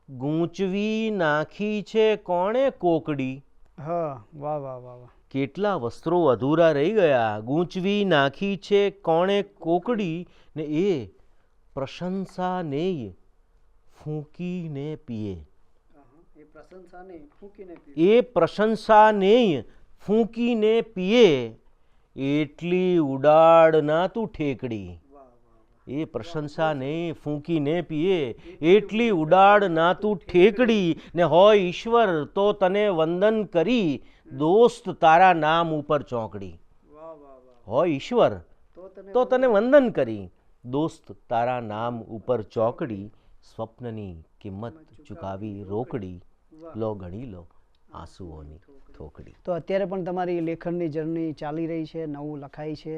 ગૂંચવી નાખી છે કોણે કોકડી. હા, વાહ વાહ વાહ વાહ. કેટલા વસ્ત્રો અધૂરા રહી ગયા, ગૂંચવી નાખી છે કોણે કોકડી, ને એ પ્રશંસા નેય ફૂંકીને પીએ, એ પ્રશંસા નેય ફૂંકીને પીએ, એટલી ઉડાડ ના તું ઠેકડી. એ પ્રશંસા નહીં ફૂંકીને પીએ, એટલી ઉડાડ ના તું ઠેકડી, ને હોય ઈશ્વર તો તને વંદન કરી, દોસ્ત તારા નામ ઉપર ચોકડી. હોય ઈશ્વર તો તને વંદન કરી, દોસ્ત તારા નામ ઉપર ચોકડી, સ્વપ્નની કિંમત ચૂકાવી રોકડી, લો ગણી લો આંસુઓની થોકડી. તો અત્યારે પણ તમારી લેખનની જર્ની ચાલી રહી છે, નવું લખાય છે?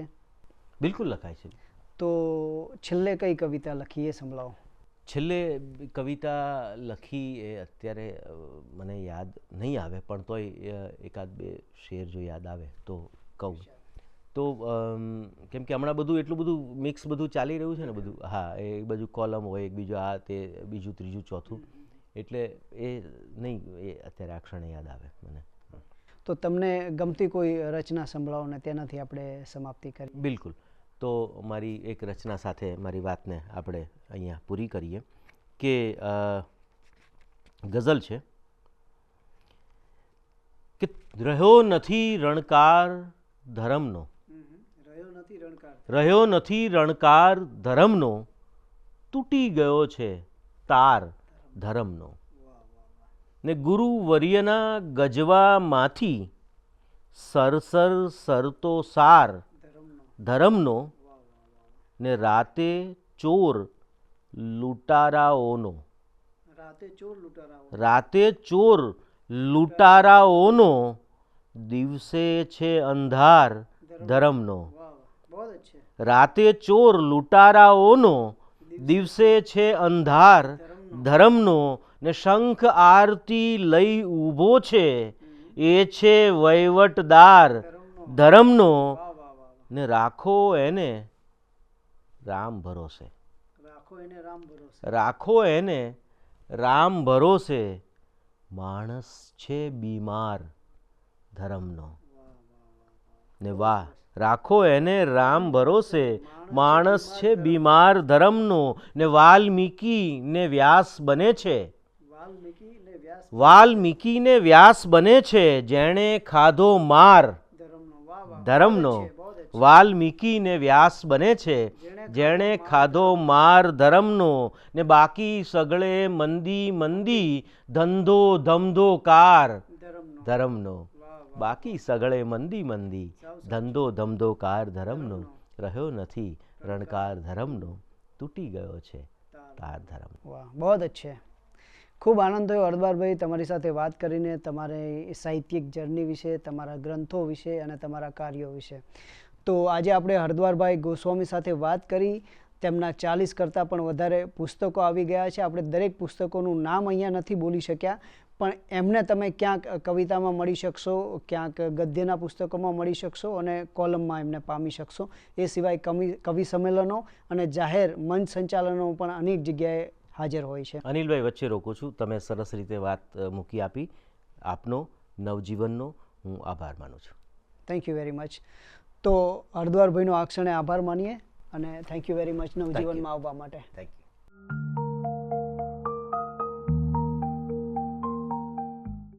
બિલકુલ લખાય છે. તો છેલ્લે કઈ કવિતા લખી એ સંભળાવો. છેલ્લે કવિતા લખી એ અત્યારે મને યાદ નહીં આવે, પણ તોય એકાદ બે શેર જો યાદ આવે તો કહું. તો કેમ કે હમણાં બધું એટલું બધું મિક્સ બધું ચાલી રહ્યું છે ને બધું, હા, એ બધું કોલમ હોય, એક બીજું આ તે બીજું ત્રીજું ચોથું, એટલે એ નહીં એ અત્યારે આ ક્ષણે યાદ આવે મને. તો તમને ગમતી કોઈ રચના સંભળાવો ને તેનાથી આપણે સમાપ્તિ કરીએ. બિલકુલ. તો મારી એક રચના સાથે મારી વાતને આપણે અહીંયા પૂરી કરીએ કે ગઝલ છે કે રહ્યો નથી રણકાર ધરમનો, રહ્યો નથી રણકાર ધરમનો, તૂટી ગયો છે તાર ધરમનો, ને ગુરુ વર્યના ગજવામાંથી સરસર સરતો સાર ધરમનો, ને રાતે ચોર લૂંટારાઓનો, રાતે ચોર લૂંટારાઓનો, દિવસે છે અંધાર ધરમનો, રાતે ચોર લૂંટારાઓનો, દિવસે છે અંધાર ધરમનો, ને શંખ આરતી લઈ ઊભો છે એ છે વહીવટદાર ધરમનો, ને રાખો એને રામ ભરોસે, રાખો એને રામ ભરોસે, માણસ છે બીમાર ધરમનો, ને વાહ, રાખો એને રામ ભરોસે, માણસ છે બીમાર ધરમનો, ને વાલ્મીકી ને વ્યાસ બને છે, વાલ્મીકીને વ્યાસ બને છે જેણે ખાધો માર ધર્મનો. વાલ્મીકીને વ્યાસ બને છે જેણે ખાધો માર ધર્મનો, ને બાકી સગળે મંદી મંદી ધંધો ધમધો કાર ધર્મનો. બાકી સગળે મંદી મંદી ધંધો ધમધો કાર ધર્મનો. રહ્યો નથી રણકાર ધર્મનો, તૂટી ગયો છે તાર ધર્મ. વાહ, બહુ અચ્છે. ખૂબ આનંદ થયો હરદ્વારભાઈ તમારી સાથે વાત કરીને, તમારી સાહિત્યિક જર્ની વિશે, તમારા ગ્રંથો વિશે અને તમારા કાર્યો વિશે. તો આજે આપણે હરદ્વારભાઈ ગોસ્વામી સાથે વાત કરી. તેમના 40 કરતાં પણ વધારે પુસ્તકો આવી ગયા છે. આપણે દરેક પુસ્તકોનું નામ અહીંયા નથી બોલી શક્યા, પણ એમને તમે ક્યાંક કવિતામાં મળી શકશો, ક્યાંક ગદ્યના પુસ્તકોમાં મળી શકશો અને કોલમમાં એમને પામી શકશો. એ સિવાય કવિ સંમેલનો અને જાહેર મંચ સંચાલનો પણ અનેક જગ્યાએ હાજર હોય છે. અનિલભાઈ, વચ્ચે રોકું છું, તમે સરસ રીતે વાત મૂકી આપી. આપનો નવજીવનનો હું આભાર માનું છું. Thank you very much. તો હરદ્વારભાઈનો આ ક્ષણે આભાર માનીએ અને થેન્ક યુ વેરી મચ નવજીવનમાં આવવા માટે. Thank you.